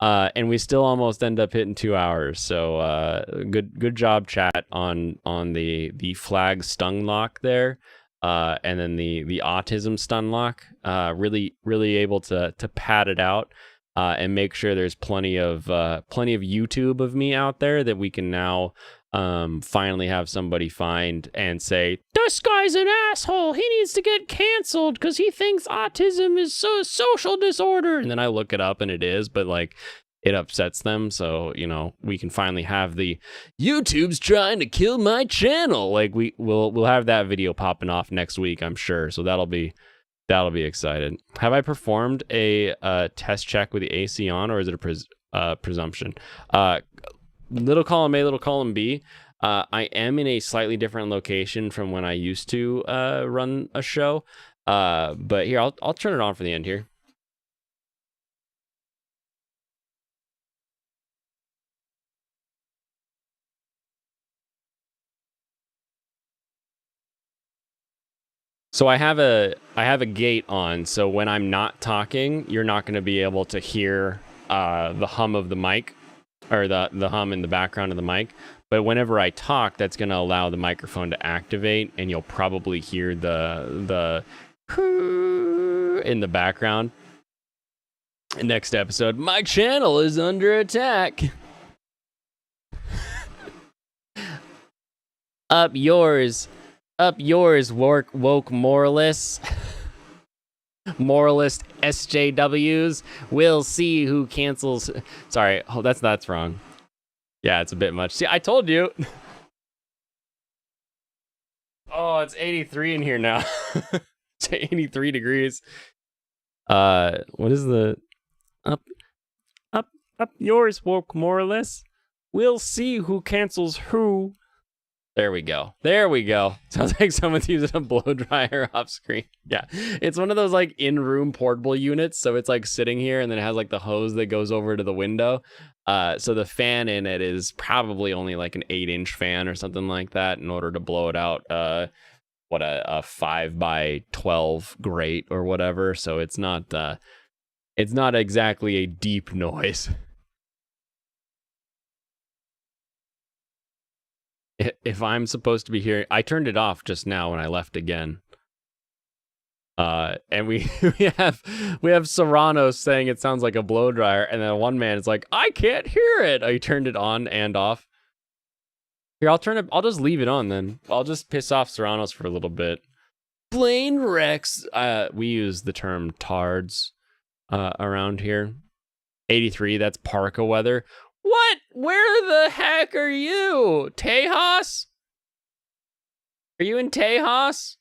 And we still almost end up hitting 2 hours. So good job, chat, on the flag stun lock there, and then the autism stun lock. Really able to pad it out, and make sure there's plenty of YouTube of me out there that we can now finally have somebody find and say, this guy's an asshole, he needs to get canceled because he thinks autism is a social disorder. And then I look it up and it is, but like, it upsets them. So we can finally have the YouTube's trying to kill my channel. Like, we'll have that video popping off next week, I'm sure. So that'll be excited. Have I performed a test check with the AC on, or is it a presumption? Little column A, little column B. I am in a slightly different location from when I used to run a show. But here, I'll turn it on for the end here. So I have a gate on, so when I'm not talking, you're not going to be able to hear the hum of the mic, or the hum in the background of the mic. But whenever I talk, that's going to allow the microphone to activate, and you'll probably hear the in the background. Next episode, my channel is under attack. Up yours, woke moralists. Moralist SJWs. We'll see who cancels. Sorry, that's wrong. Yeah, it's a bit much. See, I told you. Oh, it's 83 in here now. It's 83 degrees. What is the up yours, woke moralists? We'll see who cancels who. There we go. Sounds like someone's using a blow dryer off screen. Yeah, it's one of those like in-room portable units. So it's like sitting here, and then it has like the hose that goes over to the window. So the fan in it is probably only like an 8-inch fan or something like that, in order to blow it out. A 5x12 grate or whatever. So it's not exactly a deep noise. If I'm supposed to be hearing, I turned it off just now when I left again. And we have Serrano saying it sounds like a blow dryer, and then one man is like, I can't hear it. I turned it on and off. Here, I'll just leave it on then. I'll just piss off Serranos for a little bit. Plane wrecks. We use the term tards around here. 83, that's parka weather. What? Where the heck are you? Tejas? Are you in Tejas?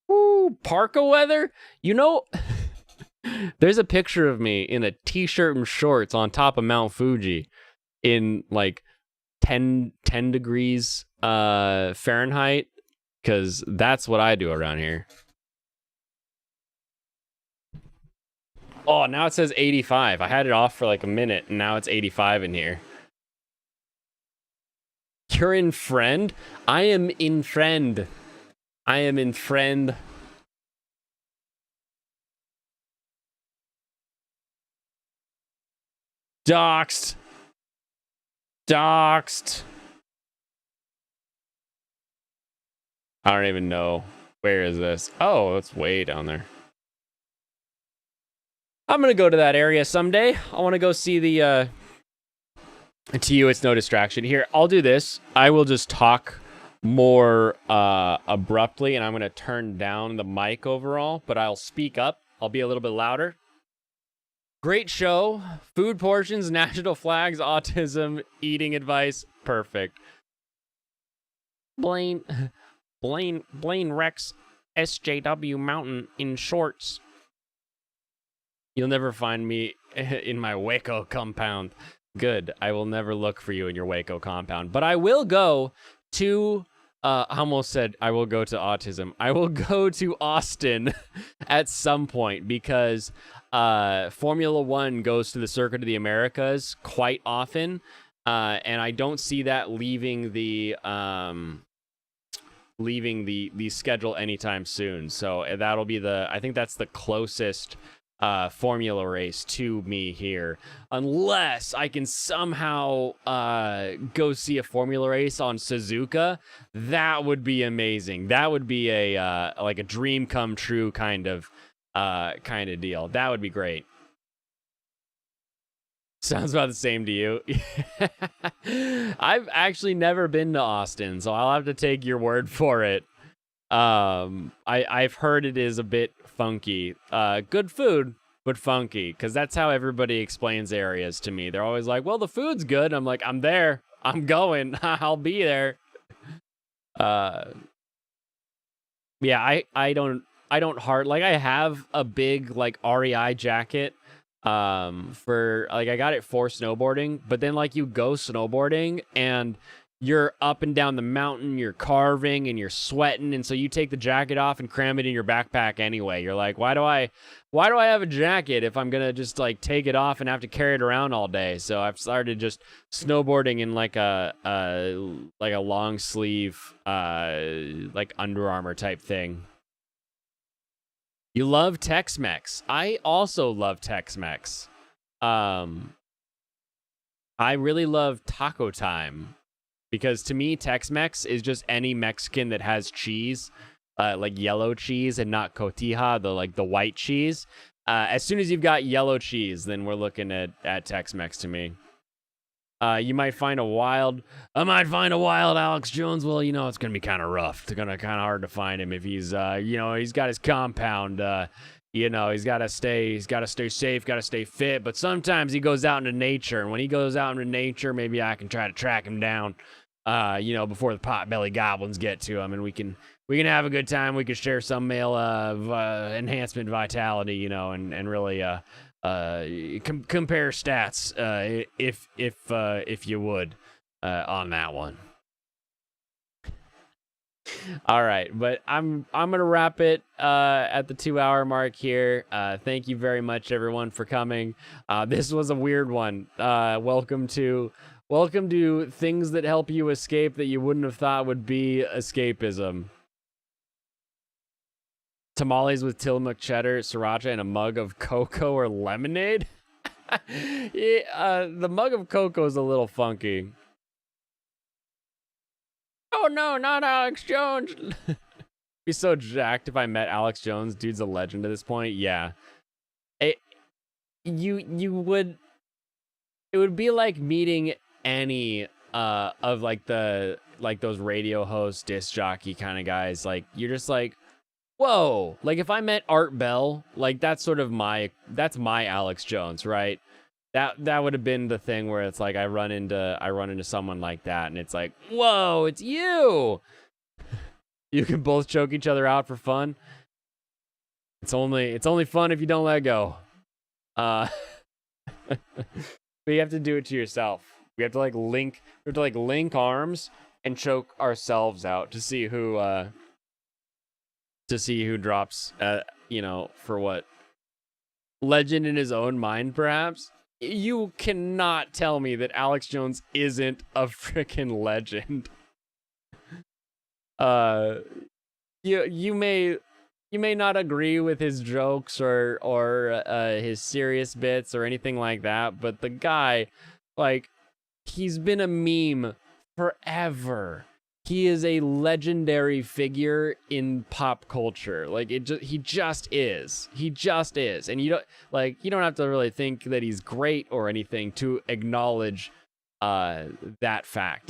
Ooh, parka weather? You know, there's a picture of me in a t-shirt and shorts on top of Mount Fuji in like 10 degrees Fahrenheit, because that's what I do around here. Oh, now it says 85. I had it off for like a minute, and now it's 85 in here. You're in friend? I am in friend. I am in friend. Doxed. Doxed. I don't even know. Where is this? Oh, it's way down there. I'm gonna go to that area someday. I want to go see the, to you, it's no distraction. Here, I'll do this. I will just talk more abruptly, and I'm gonna turn down the mic overall, but I'll speak up. I'll be a little bit louder. Great show. Food portions, national flags, autism, eating advice. Perfect. Blaine Rex SJW Mountain in shorts. You'll never find me in my Waco compound. Good. I will never look for you in your Waco compound. But I will go to... I almost said I will go to autism. I will go to Austin at some point because Formula One goes to the Circuit of the Americas quite often. And I don't see that leaving the schedule anytime soon. So that'll be I think that's the closest formula race to me here, unless I can somehow go see a formula race on Suzuka. That would be amazing. That would be a like a dream come true kind of deal. That would be great. Sounds about the same to you. I've actually never been to Austin, so I'll have to take your word for it. I've heard it is a bit funky. Good food, but funky, because that's how everybody explains areas to me. They're always like, well, the food's good. I'm like, I'm there. I'm going. I'll be there. Yeah, I don't like, I have a big like REI jacket for like, I got it for snowboarding, but then like you go snowboarding and you're up and down the mountain, you're carving and you're sweating, and so you take the jacket off and cram it in your backpack anyway. You're like, why do I have a jacket if I'm gonna just like take it off and have to carry it around all day? So I've started just snowboarding in like a long sleeve like Under Armour type thing. You love Tex-Mex. I also love Tex-Mex. I really love Taco Time, because to me, Tex-Mex is just any Mexican that has cheese, like yellow cheese and not cotija, the white cheese. As soon as you've got yellow cheese, then we're looking at Tex-Mex to me. I might find a wild Alex Jones. Well, you know, it's going to be kind of rough. It's going to kind of hard to find him if he's, he's got his compound. He's got to stay safe, got to stay fit. But sometimes he goes out into nature. And when he goes out into nature, maybe I can try to track him down, before the potbelly goblins get to him. And we can have a good time. We can share some male enhancement vitality, and really compare stats if you would on that one. All right, but I'm gonna wrap it at the 2-hour mark here. Thank you very much, everyone, for coming. This was a weird one. Welcome to things that help you escape that you wouldn't have thought would be escapism. Tamales with Tillamook cheddar, sriracha, and a mug of cocoa or lemonade. Yeah, the mug of cocoa is a little funky. Oh no, not Alex Jones. Be so jacked if I met Alex Jones. Dude's a legend at this point. Yeah. It would be like meeting any of like those radio host, disc jockey kind of guys. Like, you're just like, whoa. Like, if I met Art Bell, like that's my Alex Jones, right? That would have been the thing where it's like I run into someone like that, and it's like, whoa, it's you. You can both choke each other out for fun. It's only fun if you don't let go. But you have to do it to yourself. We have to link arms and choke ourselves out to see who drops for what? Legend in his own mind, perhaps. You cannot tell me that Alex Jones isn't a freaking legend. You may not agree with his jokes or his serious bits or anything like that, but the guy, he's been a meme forever. He is a legendary figure in pop culture. He just is. And you don't have to really think that he's great or anything to acknowledge that fact.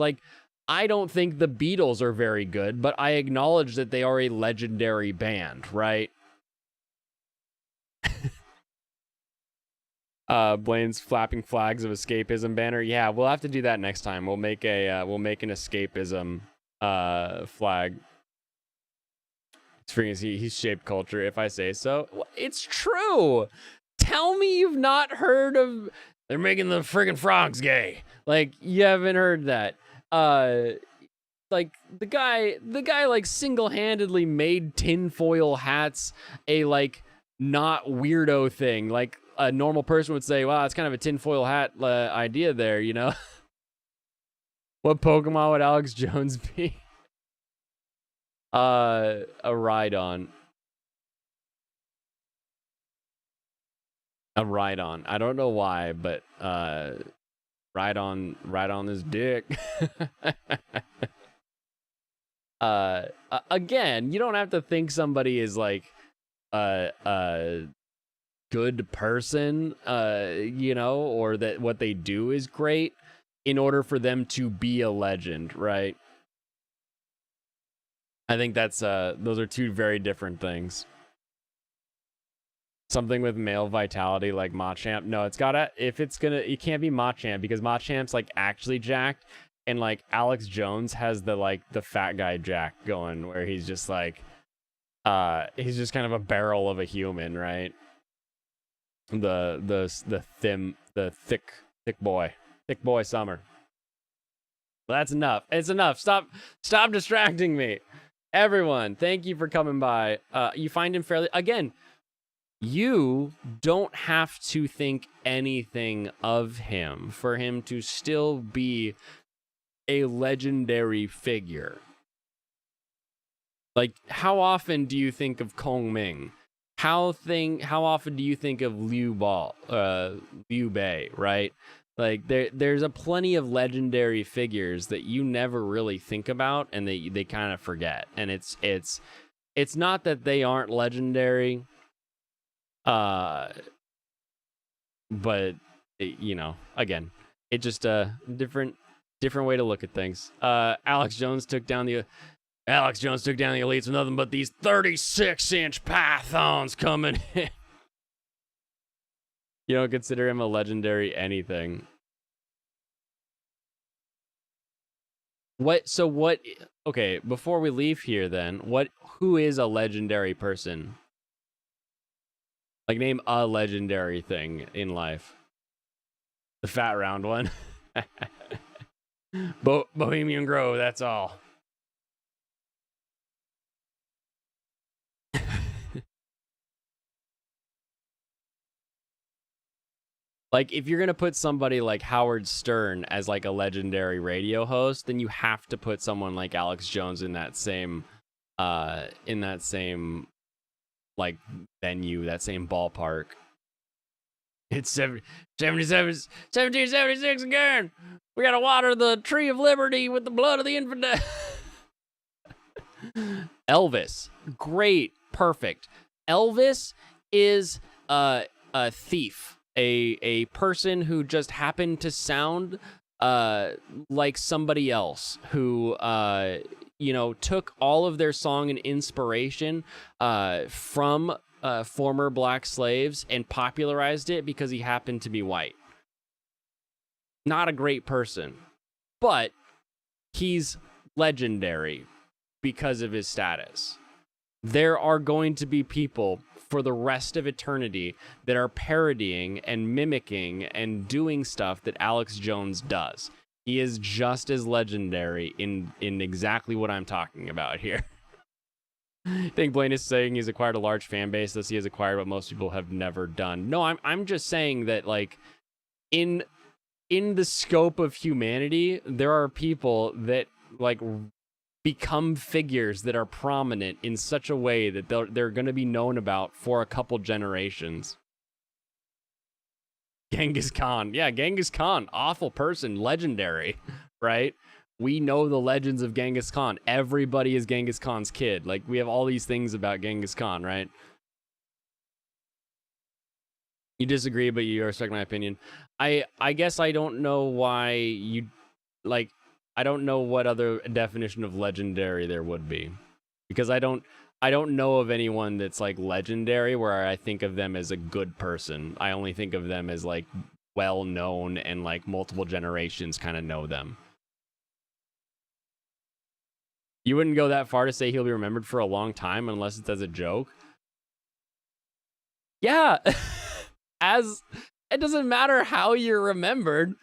I don't think the Beatles are very good, but I acknowledge that they are a legendary band, right? Blaine's flapping flags of escapism banner. Yeah, we'll have to do that next time. We'll make an escapism flag. It's freaking he's shaped culture, if I say so. It's true. Tell me you've not heard of they're making the friggin' frogs gay. You haven't heard that. The guy single-handedly made tinfoil hats a not weirdo thing. A normal person would say, wow, it's kind of a tinfoil hat idea there, you know? What Pokemon would Alex Jones be? A Rhydon. A Rhydon. I don't know why, but ride on this dick. Again, you don't have to think somebody is a good person, or that what they do is great in order for them to be a legend, right? I think that's those are two very different things. Something with male vitality like Machamp. No, it can't be Machamp because Machamp's actually jacked, and Alex Jones has the fat guy jack going where he's just he's just kind of a barrel of a human, right? The thick boy summer. Well, that's enough. It's enough. Stop distracting me. Everyone, thank you for coming by. You find him fairly again. You don't have to think anything of him for him to still be a legendary figure. How often do you think of Kong Ming? How often do you think of Liu Bei, right? There's a plenty of legendary figures that you never really think about and they kind of forget. And it's not that they aren't legendary. But again, it's just a different way to look at things. Alex Jones took down the elites with nothing but these 36-inch pythons coming in. You don't consider him a legendary anything. Okay, before we leave here then, who is a legendary person? Name a legendary thing in life. The fat round one. Bohemian Grove, that's all. If you're going to put somebody like Howard Stern as a legendary radio host, then you have to put someone like Alex Jones in that same venue, that same ballpark. It's 1776 again. We gotta water the tree of liberty with the blood of the infidel. Elvis, great, perfect. Elvis is a thief, a person who just happened to sound like somebody else who took all of their song and inspiration from former black slaves and popularized it because he happened to be white. Not a great person, but he's legendary because of his status. There are going to be people for the rest of eternity that are parodying and mimicking and doing stuff that Alex Jones does. He is just as legendary in exactly what I'm talking about here. I think Blaine is saying he's acquired a large fan base, thus he has acquired what most people have never done. No, I'm just saying that, like, in the scope of humanity, there are people that, like, become figures that are prominent in such a way that they're going to be known about for a couple generations. Genghis Khan. Yeah, Genghis Khan. Awful person. Legendary, right? We know the legends of Genghis Khan. Everybody is Genghis Khan's kid. Like, we have all these things about Genghis Khan, right? You disagree, but you respect my opinion. I guess I don't know why you, like, I don't know what other definition of legendary there would be, because I don't know of anyone that's, like, legendary where I think of them as a good person. I only think of them as, like, well known and, like, multiple generations kind of know them. You wouldn't go that far to say he'll be remembered for a long time unless it's as a joke. Yeah. As it doesn't matter how you're remembered.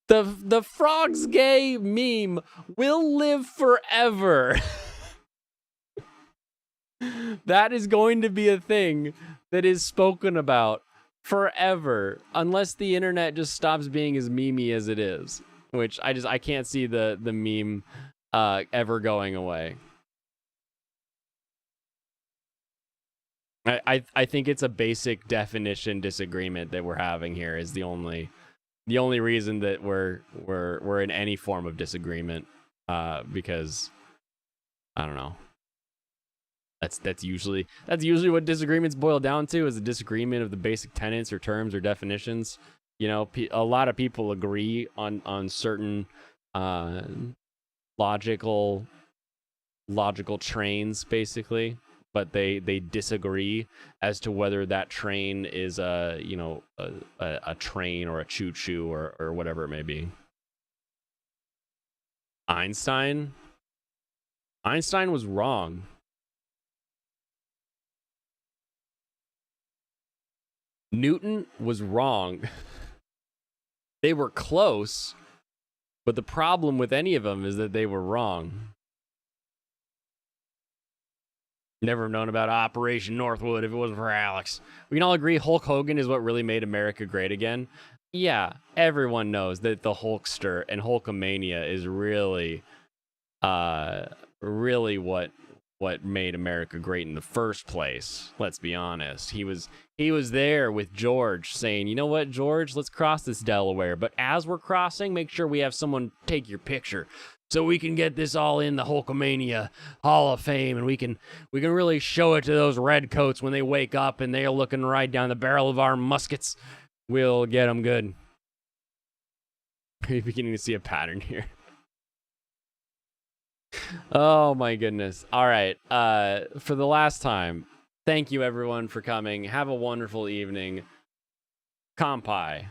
The frogs gay meme will live forever. That is going to be a thing that is spoken about forever, unless the internet just stops being as memey as it is, which I can't see the meme ever going away. I think it's a basic definition disagreement that we're having here is the only reason that we're in any form of disagreement, because I don't know. That's usually what disagreements boil down to, is a disagreement of the basic tenets or terms or definitions. You know, a lot of people agree on certain logical trains, basically, but they disagree as to whether that train is a train or a choo-choo or whatever it may be. Einstein was wrong. Newton was wrong. They were close, but the problem with any of them is that they were wrong. Never have known about Operation Northwood if it wasn't for Alex. We can all agree Hulk Hogan is what really made America great again. Yeah, everyone knows that the Hulkster and Hulkamania is really what made America great in the first place. Let's be honest. He was there with George saying, you know what, George, let's cross this Delaware. But as we're crossing, make sure we have someone take your picture so we can get this all in the Hulkamania Hall of Fame, and we can really show it to those redcoats when they wake up and they're looking right down the barrel of our muskets. We'll get them good. You're beginning to see a pattern here. Oh my goodness. All right. For the last time, thank you everyone for coming. Have a wonderful evening. Kampai.